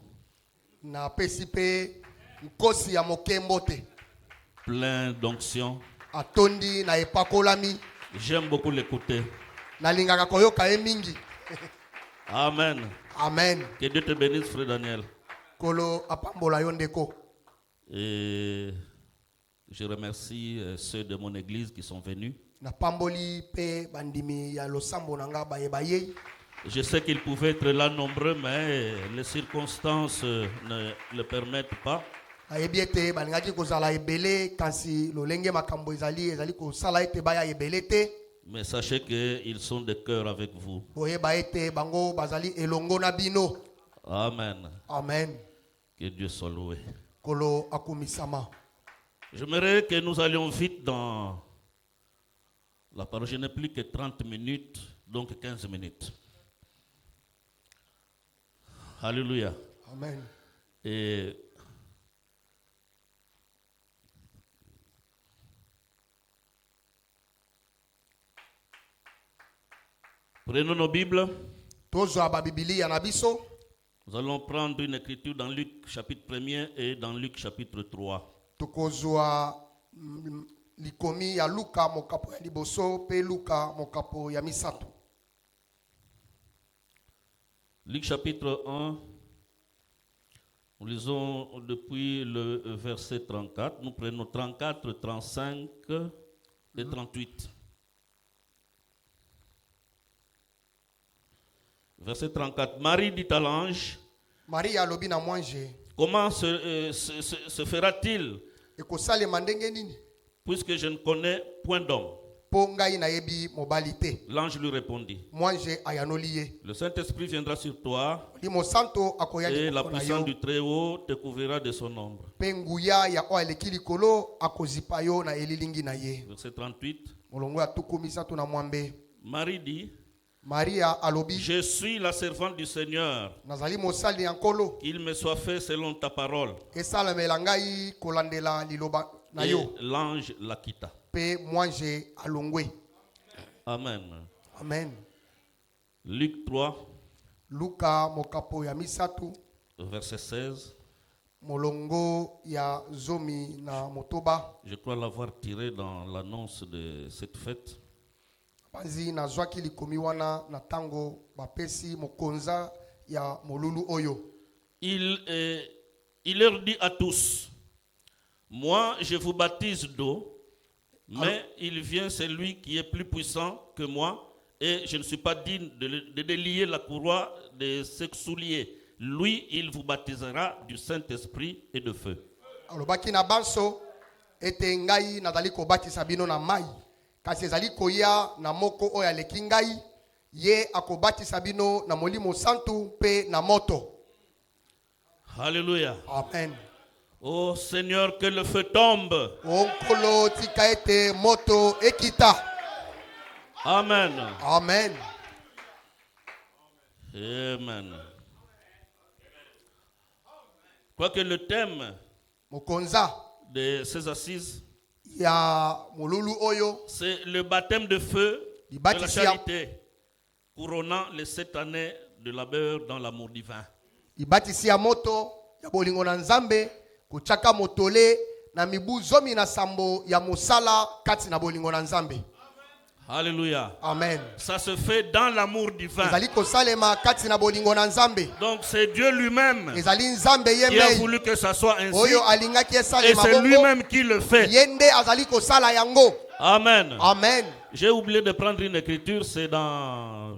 Plein d'onction. J'aime beaucoup l'écouter. Amen. Amen. Que Dieu te bénisse, frère Daniel. Et je remercie ceux de mon église qui sont venus. Je sais qu'ils pouvaient être là nombreux, mais les circonstances ne le permettent pas. Mais sachez qu'ils sont de cœur avec vous. Amen. Amen. Que Dieu soit loué. J'aimerais que nous allions vite dans la parole. Je n'ai plus que 30 minutes, donc 15 minutes. Alléluia. Amen. Et prenons nos Bibles. Nous allons prendre une écriture dans Luc chapitre 1er et dans Luc chapitre 3. Luc chapitre 1, nous lisons depuis le verset 34. Nous prenons 34, 35 et 38. Verset 34. Marie dit à l'ange, comment se fera-t-il puisque je ne connais point d'homme? L'ange lui répondit, le Saint-Esprit viendra sur toi et la puissance du Très-Haut te couvrira de son ombre. Verset 38. Marie dit, je suis la servante du Seigneur. Qu'il me soit fait selon ta parole. Et l'ange la quitta. Amen. Amen. Luc 3, verset 16. Je crois l'avoir tiré dans l'annonce de cette fête. Il leur dit à tous, moi je vous baptise d'eau, mais il vient celui qui est plus puissant que moi, et je ne suis pas digne de délier la courroie de ses souliers. Lui, il vous baptisera du Saint-Esprit et de feu. Kasi ezali koya na moko oyo aleki ngai ye akobatisa bino na molimo santu pe na moto. Alléluia. Amen. Oh Seigneur, que le feu tombe. Onkolo tika ete moto ekita. Amen. Amen. Amen. Quoique le thème Mokonza de ces assises, ya mululu oyo c'est le baptême de feu de la Ibati charité, couronnant les 7 années de labeur dans l'amour divin. ibatisi ya moto ya bolingo na Nzambe kuchaka motole na mibu zomi na sambo ya musala kati na bolingo na Nzambe. Alléluia. Amen. Ça se fait dans l'amour divin. Ezali kosalema kati na bolingo na Nzambe. Donc c'est Dieu lui-même Ezali Nzambe qui a yemei voulu que ça soit ainsi. oyo alingaki Et esalema c'est bongo. lui-même qui le fait. Yende azali kosala yango. Amen. Amen. J'ai oublié de prendre une écriture, c'est dans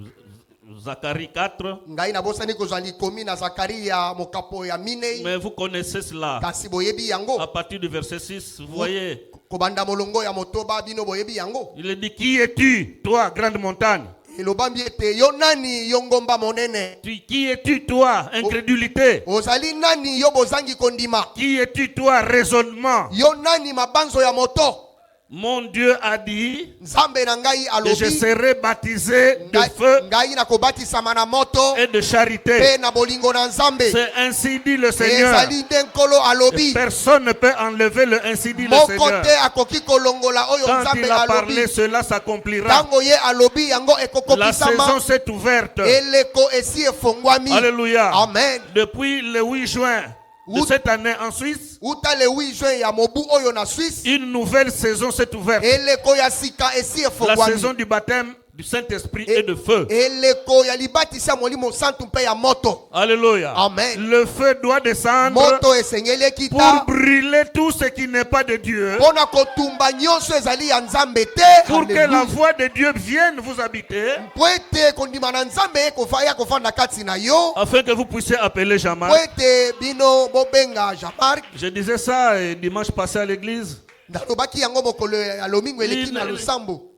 Zacharie 4. Ngai na bosani kozali komi na Zakaria mokapo ya minei. Mais vous connaissez cela. Kasi boyebi yango. À partir du verset 6, vous voyez. Kobanda molongo ya motoba bino boyebi yango. Il est dit, qui es-tu, toi, grande montagne? Elobambi ete yo nani yo ngomba monene. Qui es-tu, toi, incrédulité? Ozali nani yo bozangi kondima. Qui es-tu, toi, raisonnement? Yo nani mabanzo ya moto. Mon Dieu a dit Nzambe na ngai que je alobi serai baptisé de feu ngai na kobatisama na moto et de charité. pe na bolingo na Nzambe. C'est ainsi dit le Seigneur. Ezali nde nkolo alobi. Personne ne peut enlever le ainsi dit le Moko Seigneur. te akoki kolongola oyo Quand Nzambe il a parlé, alobi. cela s'accomplira. Tango ye alobi yango La ekokokisama. saison s'est ouverte. Eleko esi efongwami. Alléluia. Amen. Depuis le 8 juin de cette année en Suisse, Uta le 8 juin ya mobu oyo na Suisse. une nouvelle saison s'est ouverte. Eleko ya sika esi La efongwami. saison du baptême du Saint-Esprit et de feu. Eleko ya libatisi ya molimo santu mpe ya moto. Alléluia. Amen. Le feu doit descendre Moto esengeli pour ekita. brûler tout ce qui n'est pas de Dieu. Pona kotumba nyonso ezali ya Nzambe te. Pour que Alléluia. la voix de Dieu vienne vous habiter. Po ete kondima na Nzambe ya kofanda kati na yo. Afin que vous puissiez appeler Po Jean-Marc. ete bino bobenga Jean-Marc. Je disais ça dimanche passé à l'église. Nalobaki yango mokolo ya lomingo eleki na losambo.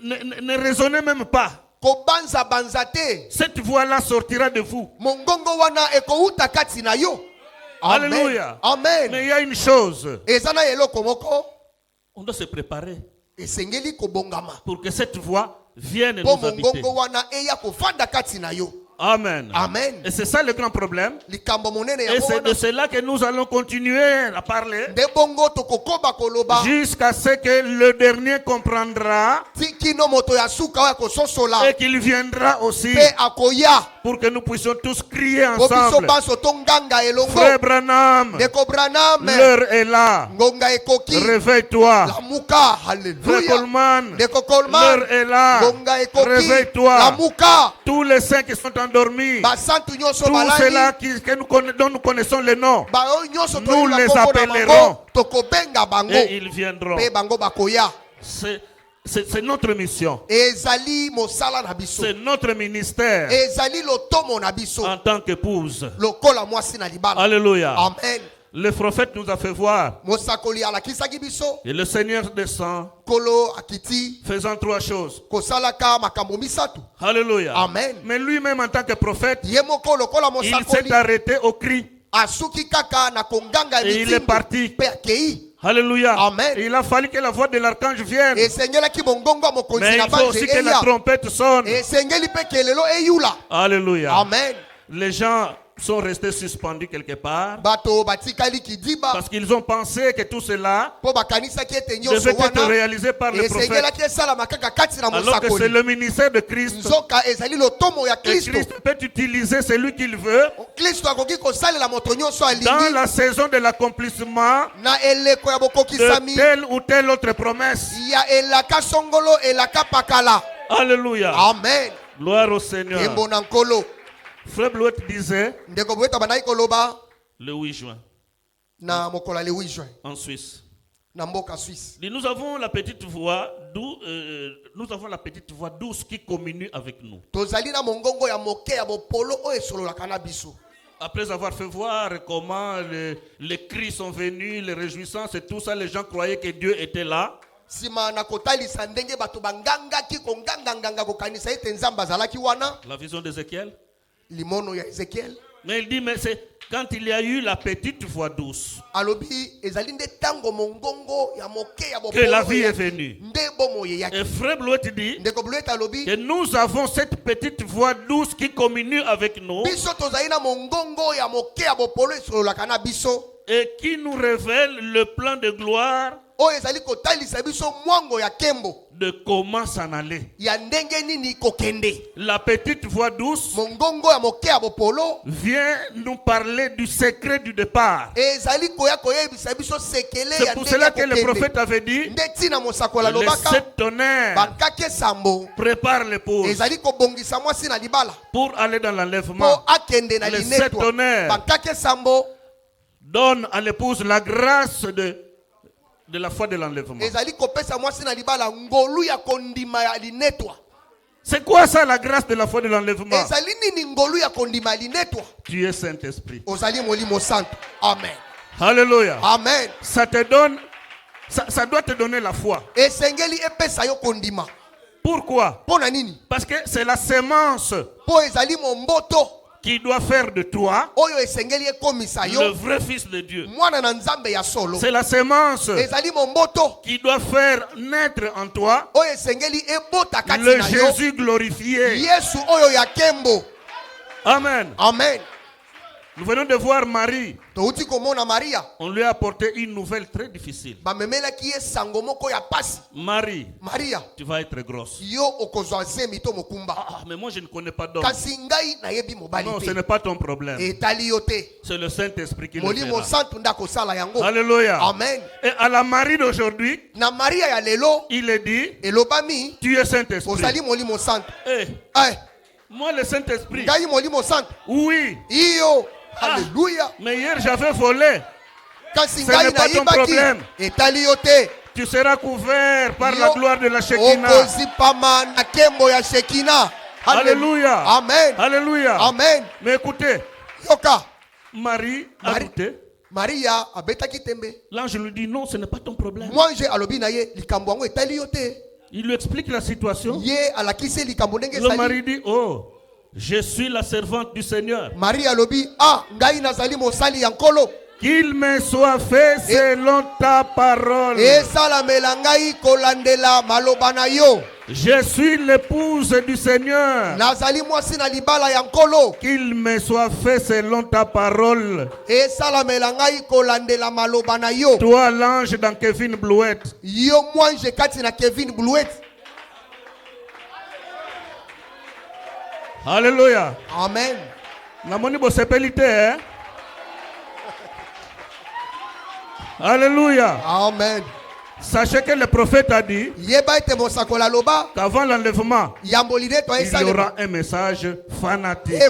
Ne raisonnez même pas. Kobanza banza te. Cette voix-là sortira de vous. Mongongo wana ekouta kati na yo. Amen. Alléluia. Amen. Mais il y a une chose. Ezana eloko moko On doit se préparer esengeli kobongama. pour que cette voix vienne Po nous habiter. mongongo wana eya kofanda kati na yo. Amen. Amen. Et c'est ça le grand problème. Likambo monene ya Et c'est de wana. cela que nous allons continuer à parler Nde bongo tokokoba koloba. jusqu'à ce que le dernier comprendra Tikino moto ya suka ya kososola. et qu'il viendra aussi Pe akoya. pour que nous puissions tous crier Po biso ensemble. baso tonganga elongo. Frère Branham, Ndeko Branham. l'heure est là. Ngonga ekoki. Réveille-toi. Lamuka. Frère Alléluia. Coleman, Ndeko Coleman. l'heure est là. Ngonga ekoki. Réveille-toi. Lamuka. Tous les saints qui sont endormis, Basantu nyonso tous ceux-là balali. dont nous connaissons les noms, Baoyo nyonso Nous toyebi les bakombo na appellerons. bango. Tokobenga bango. et ils viendront. Pe bango bakoya. C'est notre mission. Ezali mosala na biso. C'est notre ministère Ezali lotomo na biso. en tant qu'épouse. Lokola mwasi na libala. Alléluia. Amen. Le prophète nous a fait voir. Mosakoli alakisaki biso. Et le Seigneur descend, Kolo akiti. faisant 3 choses. Kosalaka makambo misatu. Alléluia. Amen. Mais lui-même en tant que prophète, Ye moko lokola il mosakoli. s'est arrêté au cri. Asuki kaka na konganga Et il est parti. Pe akei. Alléluia. Amen. Et il a fallu que la voix de l'archange vienne. Esengelaki mongongo ya mokonzi Mais na il faut aussi banze que la eya. trompette sonne. Esengeli pe kelelo eyula. Alléluia. Amen. Les gens sont restés suspendus quelque part Bato batikali kidiba. parce qu'ils ont pensé que tout cela Po bakanisaki ete nyonso devait être wana. réalisé par le prophète. Esengelaki esalama kaka kati na Alors que c'est mosakoli. le ministère de Christ. Nzoka ezali lotomo ya Et Kristo. Christ peut utiliser celui qu'il veut Kristo akoki kosalela moto nyonso dans alingi la saison de l'accomplissement na eleko ya de bokokisami telle ou telle autre promesse. ya elaka songolo elaka pakala. Alléluia. Amen. Gloire au Seigneur. Yembo na nkolo. Frère Blouette disait Ndeko bweta bandaki koloba le 8 juin na mokola le 8 juin en Suisse. na mboka Suisse. Dit, nous avons la petite voix douce qui communue avec nous. Tozali na mongongo ya moke ya bopolo o esololaka na biso. Après avoir fait voir comment les cris sont venus, les réjouissances et tout ça, les gens croyaient que Dieu était là. Sima na kotalisa ndenge bato bangangaki konganganganga kokanisa ete Nzambe azalaki wana. La vision d'Ézéchiel. Limono ya Ezekiel. Mais il dit, mais c'est quand il y a eu la petite voix douce que la vie est venue. Et Frère Blouette dit que nous avons cette petite voix douce qui communue avec nous et qui nous révèle le plan de gloire de comment s'en aller. La petite voix douce vient nous parler du secret du départ. C'est pour cela que le prophète avait dit, les 7 tonnerres préparent l'épouse pour aller dans l'enlèvement. Les 7 tonnerres donnent à l'épouse la grâce de la foi de l'enlèvement. C'est quoi ça, la grâce de la foi de l'enlèvement? Tu es Saint-Esprit. Amen. Alléluia. Amen. Ça te donne, ça doit te donner la foi. Pourquoi? Parce que c'est la sémence qui doit faire de toi le vrai fils de Dieu. C'est la sémence qui doit faire naître en toi le Jésus glorifié. Amen. Amen. Nous venons de voir Marie. On lui a apporté une nouvelle très difficile. Marie, tu vas être grosse. Mais moi je ne connais pas d'homme. Non, ce n'est pas ton problème. C'est le Saint-Esprit qui le fera. Alléluia. Amen. Et à la Marie d'aujourd'hui, il est dit, tu es Saint-Esprit. Moi le Saint-Esprit. Oui. Alléluia. Mais hier j'avais volé. Ce n'est pas ton problème. Tu seras couvert par la gloire de la Shekinah. Alléluia. Amen. Alléluia. Amen. Mais écoutez, Marie a douté. L'ange lui dit non, ce n'est pas ton problème. Il lui explique la situation. Le mari dit, oh, je suis la servante du Seigneur. Qu'il me soit fait selon ta parole. Je suis l'épouse du Seigneur. Qu'il me soit fait selon ta parole. Toi l'ange dans Kevin Blouette. Alléluia. Amen. Alléluia. Amen. Sachez que le prophète a dit qu'avant l'enlèvement, il y aura un message fanatique.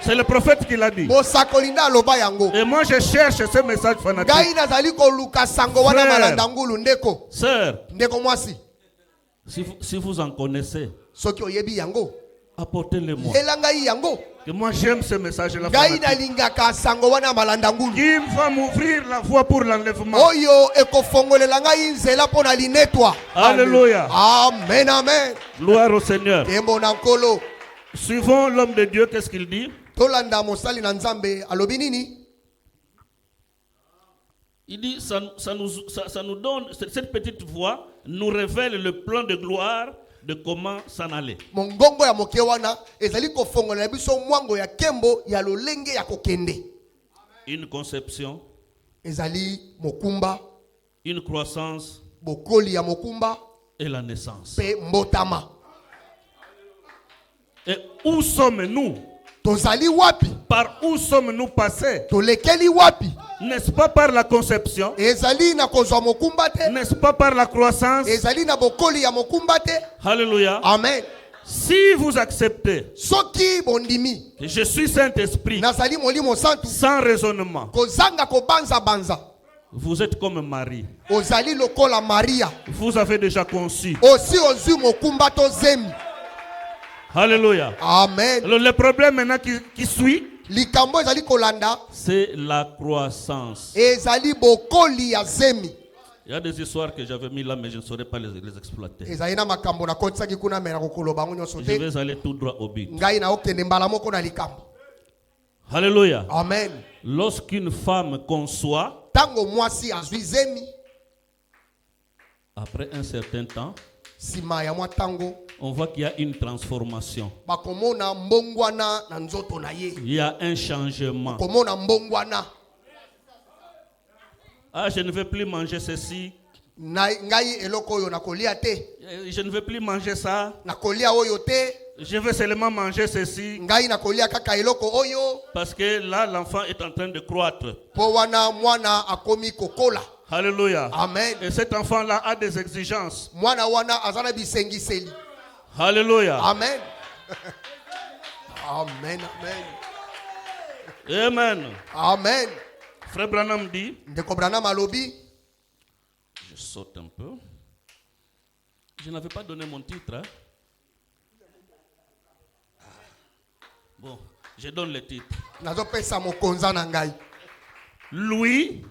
C'est le prophète qui l'a dit. Et moi je cherche ce message fanatique. Frère, sœur, si vous en connaissez, apportez-le-moi. Que moi j'aime ce message-là. Qui va m'ouvrir la voie pour l'enlèvement. Alléluia. Amen, amen. Gloire au Seigneur. Suivons l'homme de Dieu, qu'est-ce qu'il dit? Il dit, ça nous donne, cette petite voix nous révèle le plan de gloire de comment s'en aller. Une conception, une croissance et la naissance. Et où sommes-nous? Par où sommes-nous passés? N'est-ce pas par la conception? N'est-ce pas par la croissance? Alléluia. Amen. Si vous acceptez que je suis Saint-Esprit sans raisonnement, vous êtes comme Marie. Vous avez déjà conçu. Alléluia. Amen. Alors, le problème maintenant qui suit, c'est la croissance. Il y a des histoires que j'avais mis là, mais je ne saurais pas les exploiter. Je vais aller tout droit au but. Alléluia. Amen. Lorsqu'une femme conçoit, après un certain temps, on voit qu'il y a une transformation. Il y a un changement. Ah, je ne veux plus manger ceci. Je ne veux plus manger ça. Je veux seulement manger ceci. Parce que là, l'enfant est en train de croître. Alléluia. Amen. Et cet enfant-là a des exigences. Alléluia. Amen. Amen. Amen. Amen. Amen. Frère Branham dit, je saute un peu. Je n'avais pas donné mon titre. Hein? Bon, je donne le titre. Lui,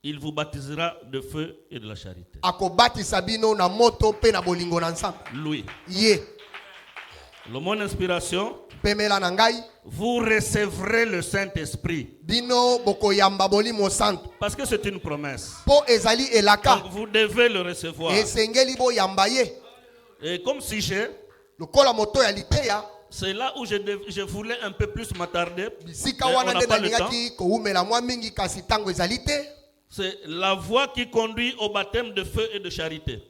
il vous baptisera de feu et de la charité. Lui. Le mot d'inspiration, vous recevrez le Saint-Esprit. Parce que c'est une promesse. Donc vous devez le recevoir. Et comme sujet, c'est là où je voulais un peu plus m'attarder. On n'a pas le temps. C'est la voie qui conduit au baptême de feu et de charité.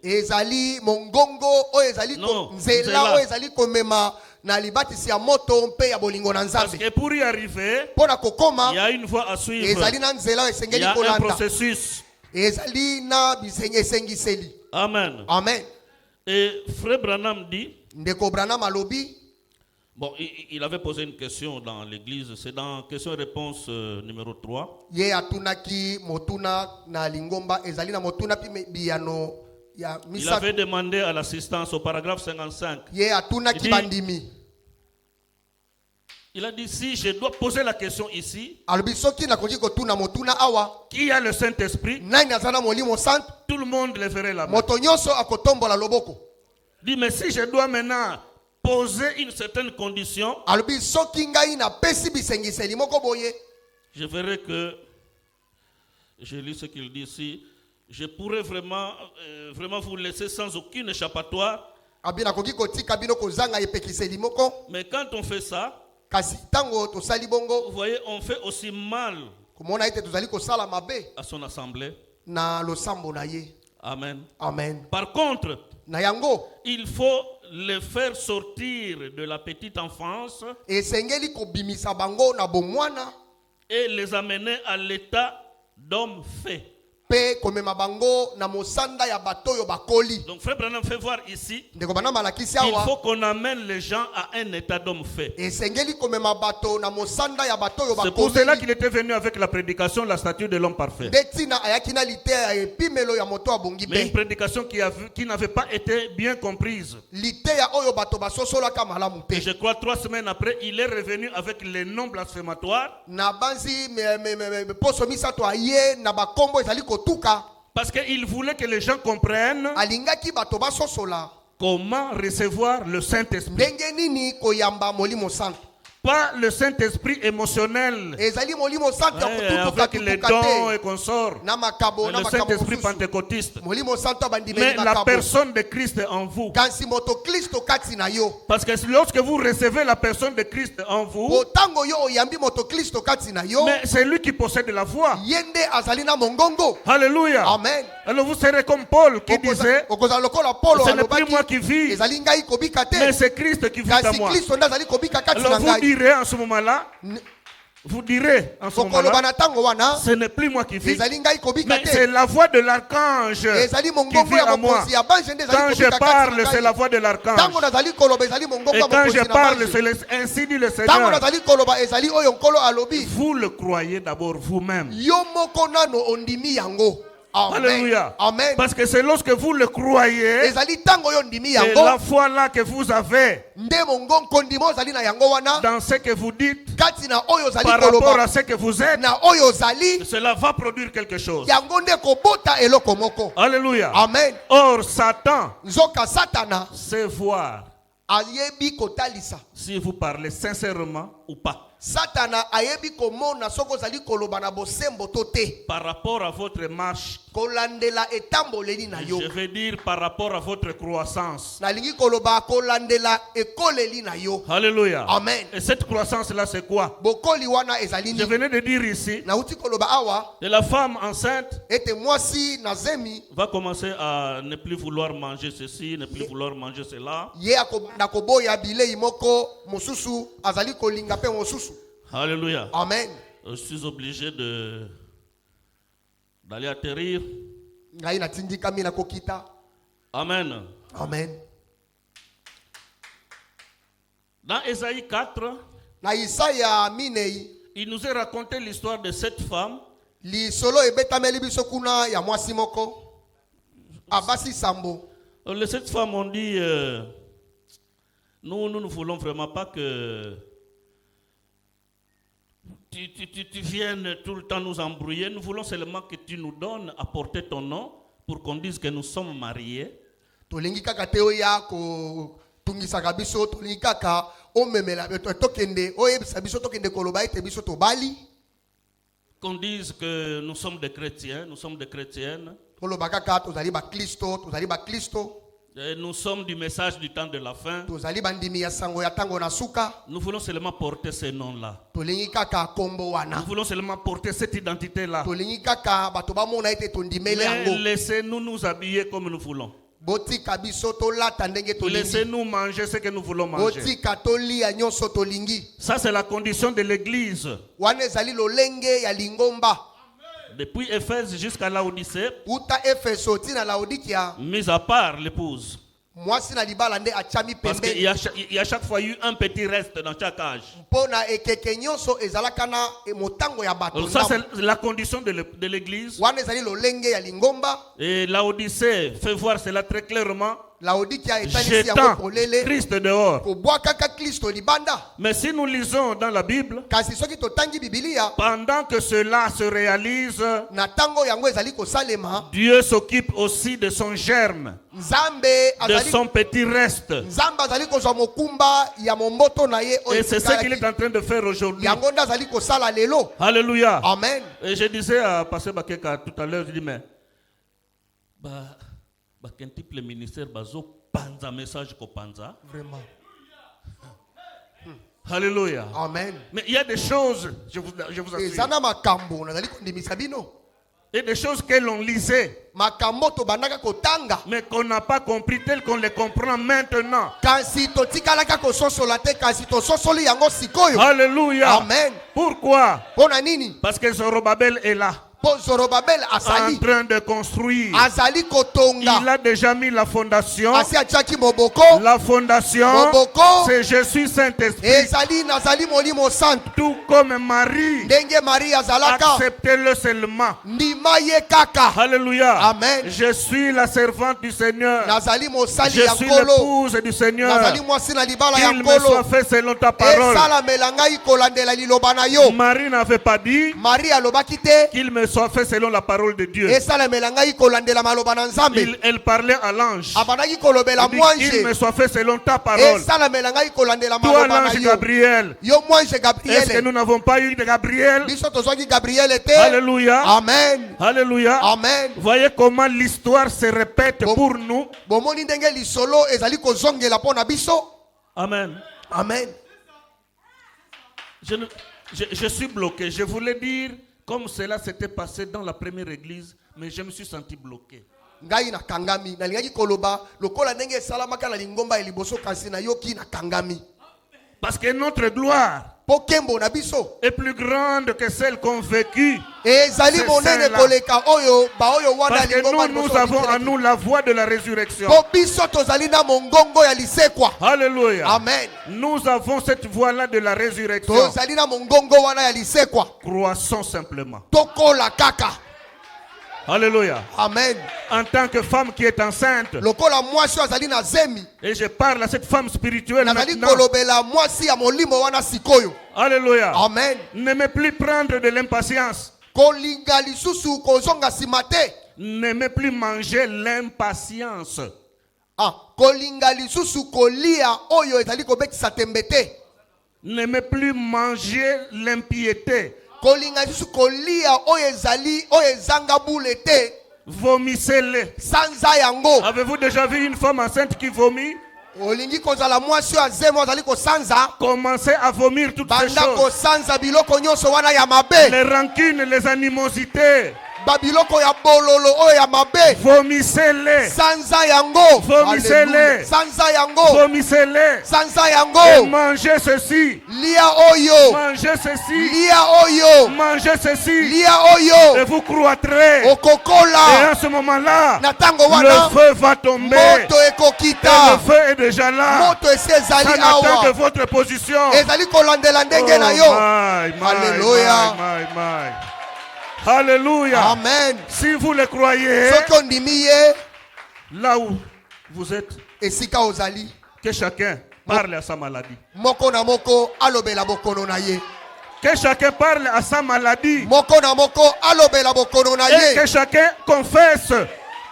Non, parce que pour y arriver, il y a une voie à suivre. Il y a un processus. Amen. Amen. Et Frère Branham dit, bon, il avait posé une question dans l'église, c'est dans question et réponse numéro 3. Il avait demandé à l'assistance au paragraphe 55. Il a dit, si je dois poser la question ici, qui a le Saint-Esprit? Tout le monde le ferait là-bas. Il dit, mais si je dois maintenant poser une certaine condition, je verrai que, je lis ce qu'il dit ici, je pourrais vraiment vous laisser sans aucune échappatoire. Mais quand on fait ça, vous voyez, on fait aussi mal à son assemblée. Amen. Amen. Par contre, il faut les faire sortir de la petite enfance et les amener à l'état d'homme fait. Donc Frère Branham fait voir ici, il faut qu'on amène les gens à un état d'homme fait. C'est pour cela qu'il était venu avec la prédication, la statue de l'homme parfait. Mais une prédication qui n'avait pas été bien comprise. Et je crois 3 semaines après, il est revenu avec les noms blasphématoires. Parce qu'il voulait que les gens comprennent comment recevoir le Saint-Esprit. Pas le Saint-Esprit émotionnel, avec les dons et consorts, le Saint-Esprit pentecôtiste, mais la personne de Christ en vous. Parce que lorsque vous recevez la personne de Christ en vous, mais c'est lui qui possède la foi. Alléluia. Amen. Alors vous serez comme Paul qui disait, ce n'est plus moi qui vis, mais c'est Christ qui vit en moi. Alors vous direz en ce moment-là, ce n'est plus moi qui vis, mais c'est la voix de l'archange qui vit en moi. Quand je parle, c'est la voix de l'archange. Et quand je parle, c'est ainsi dit le Seigneur. Vous le croyez d'abord vous-même. Alléluia. Amen. Parce que c'est lorsque vous le croyez, et la foi là que vous avez dans ce que vous dites, par rapport à ce que vous êtes, cela va produire quelque chose. Alléluia. Amen. Or, Satan sait voir si vous parlez sincèrement ou pas. Satana ayebi komona soko zali koloba na bosembo tote. Par rapport à votre marche, kolandela etamboleli na yo. Je veux dire par rapport à votre croissance. Nalingi koloba kolandela ekoleli na yo. Alléluia. Amen. Et cette croissance là c'est quoi? Bokoli wana ezalini. Je venais de dire ici. Na uti koloba awa. Et la femme enceinte ete mwasi na zemi va commencer à ne plus vouloir manger ceci, ne plus vouloir manger cela. Ye akoboya bilei moko mosusu azali kolinga pe mosusu. Alléluia. Amen. Je suis obligé d'aller atterrir. Amen. Amen. Dans Ésaïe 4, il nous est raconté l'histoire de cette femme. Cette femme, on dit, nous ne voulons vraiment pas que tu viennes tout le temps nous embrouiller. Nous voulons seulement que tu nous donnes à porter ton nom pour qu'on dise que nous sommes mariés. Qu'on dise que nous sommes des chrétiens, nous sommes des chrétiennes. Et nous sommes du message du temps de la fin. Nous voulons seulement porter ces noms-là. Nous voulons seulement porter cette identité-là. Mais laissez-nous nous habiller comme nous voulons. Laissez-nous manger ce que nous voulons manger. Ça, c'est la condition de l'église. Depuis Éphèse jusqu'à Laodicée, mis à part l'épouse. Parce qu'il y a chaque fois eu un petit reste dans chaque âge. Ça, c'est la condition de l'église. Et Laodicée fait voir cela très clairement. Jetant Christ dehors. Mais si nous lisons dans la Bible, pendant que cela se réalise, Dieu s'occupe aussi de son germe, de son petit reste. Et c'est ce qu'il est en train de faire aujourd'hui. Alléluia. Amen. Et je disais à Pasteur Bakeka tout à l'heure, je dis mais quel type le ministère bazo panza message ko panza. Vraiment. Alléluia. Amen. Mais il y a des choses, je vous assure. Il y a des choses que l'on lisait, mais qu'on n'a pas compris tel qu'on les comprend maintenant. Alléluia. Amen. Pourquoi? Parce que Zorobabel est là. En train de construire. Il a déjà mis la fondation. La fondation, c'est je suis Saint-Esprit. Tout comme Marie, acceptez-le seulement. Alléluia. Amen. Je suis la servante du Seigneur. Je suis l'épouse du Seigneur. Qu'il me soit fait selon ta parole. Marie n'avait pas dit qu'il me soit fait selon la parole de Dieu. Elle parlait à l'ange. Qu'il me soit fait selon ta parole. Toi l'ange Gabriel. Est-ce que nous n'avons pas eu de Gabriel? Alléluia. Amen. Alléluia. Amen. Voyez comment l'histoire se répète pour nous. Amen. Amen. Je suis bloqué. Je voulais dire comme cela s'était passé dans la première église, mais je me suis senti bloqué. Parce que notre gloire est plus grande que celle qu'ont vécue. Parce que nous avons en nous la voix de la résurrection. Alléluia. Amen. Nous avons cette voix-là de la résurrection. Croissons simplement. Alléluia. Amen. En tant que femme qui est enceinte, Lokola mwasi azali na zemi. et je parle à cette femme spirituelle Nazali maintenant. kolobela mwasi ya molimo wana sikoyo. Alléluia. Amen. N'aimez plus prendre de l'impatience. Kolinga lisusu kozonga simate. N'aimez plus manger l'impatience. Ah, kolinga lisusu kolia oyo ezali kobetisa tembete. N'aimez plus manger l'impiété. Kolinga lisusu kolia oyo ezali oyo ezanga boulete. Vomissez-les. Sanza yango. Avez-vous déjà vu une femme enceinte qui vomit? Olingi kozala mwasi ya zemo azali kosanza. Commencez à vomir toutes ces Banda choses. kosanza biloko nyonso wana ya mabe. Les rancunes, les animosités. Babiloko ya bololo oyo ya mabe. Vomissez-les. Sanza yango. Vomissez-les. Alléluia. Sanza yango. Vomissez-les. Sanza Et yango. mangez ceci. Lia oyo. Mangez ceci. Lia oyo. Mangez ceci. Lia Et oyo. vous croîtrez. Et Okokola. en ce moment-là, Na tango le wana. feu va tomber. Moto Et ekokita. le feu est déjà là. Moto esi ezali Ça n'attend que awa. votre position. Ezali kolandela ndenge na yo. Alléluia. Alléluia. Amen. Si vous le croyez, Soki ondimi ye là où vous êtes, esika ozali. que chacun parle à sa maladie. Moko na moko alobela bokono na ye. Que chacun parle à sa maladie. Moko na moko alobela bokono na Et ye. que chacun confesse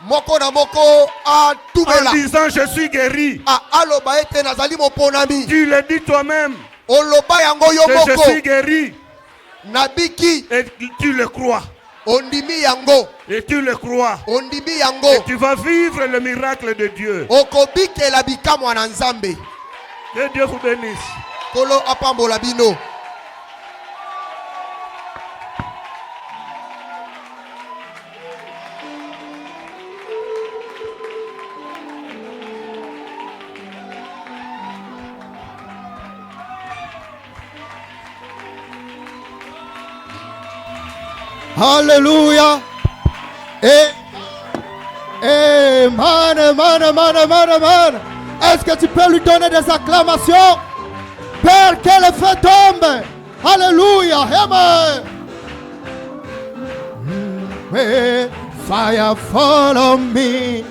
Moko na moko en atubela. disant je suis guéri. Aloba ete nazali moponami. Tu le dis toi-même Oloba yango yo que je suis moko. guéri. Nabiki Et tu le crois. ondimi yango. Et tu le crois. Ondimi Et yango. tu vas vivre le miracle de Dieu. Okobikela bikamwa na Nzambe. Que Dieu vous bénisse. Kolo apambola bino. Alléluia. Man. Est-ce que tu peux lui donner des acclamations? Père, que le feu tombe. Alléluia. Amen. Fire follow me.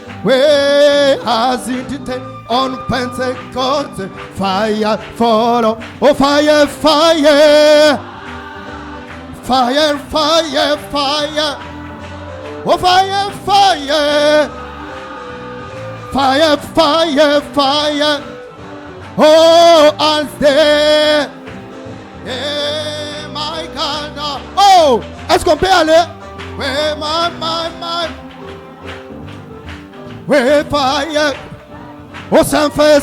As it did on Pentecost. Fire follow. Oh, fire. Fire. Oh, fire. Oh, as there. Yeah, my God. Oh, est-ce qu'on peut aller? Ouais, my. Ouais, fire. Oh, ça fait.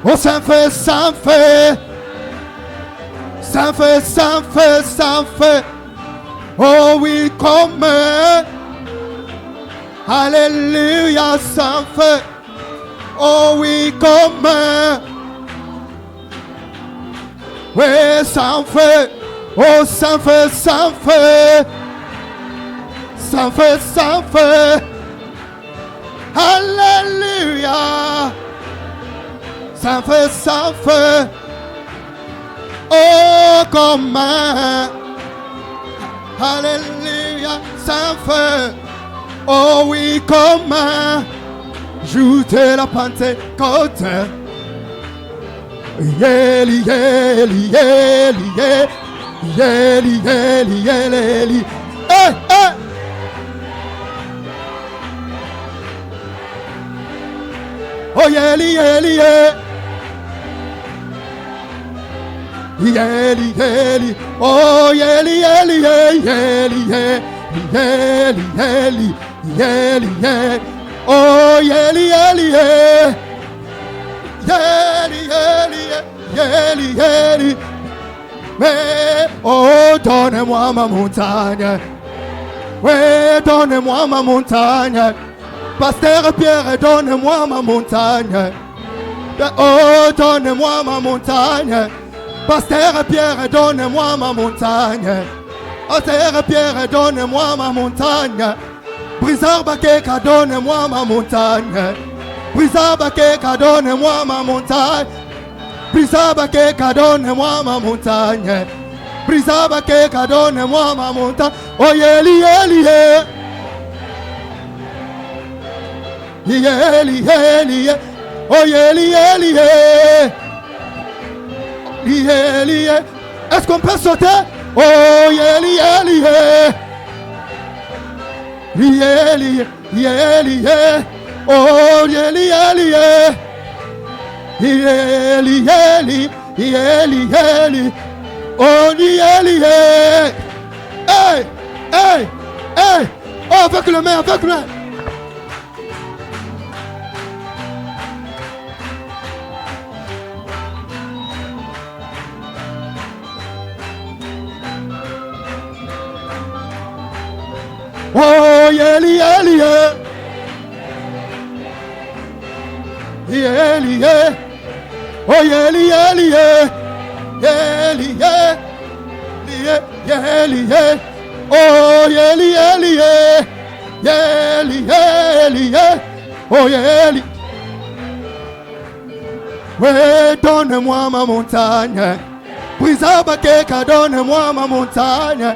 Oh, ça fait. Oh, oui, comme. Alléluia, ça fait. Oh, oui, comme. Oui, ça fait. Oh, ça fait. Alléluia. Ça fait. Oh, comment. Alléluia, ça fait. Oh oui, comment. Joutez la Pentecôte. Yeli. Oh, yeli. Oh, yeli. Oh, yeli. Mais, oh, donnez-moi ma montagne. Ouais, donnez-moi ma montagne. Pasteur Pierre, donne-moi ma montagne. Oh, donne-moi ma montagne. Pasteur Pierre, donne-moi ma montagne. Pasteur Pierre, donne-moi ma montagne. Briseur Bakeka, donne-moi ma montagne. Briseur Bakeka, donne-moi ma montagne. Briseur Bakeka, donne-moi ma montagne. Brisaba keka, donne-moi ma montagne. Oh yeli yeli ye. Yeli yeli ye. Oh yeli yeli ye. Yeli ye. Est-ce qu'on peut sauter? Oh yeli yeli ye. Yeli yeli ye. Oh yeli yeli ye. Yeli yeli yeli yeli. Oh yeli ye. Hey hey hey. Oh avec le main, avec le main. Oh yeli yeli ye. Yeli ye. Oh yeli yeli ye. Yeli ye. Yeli ye. Oh yeli yeli ye. Yeli yeli ye. Oh yeli. Ouais, donne-moi ma montagne. Brisaba keka, donne-moi ma montagne.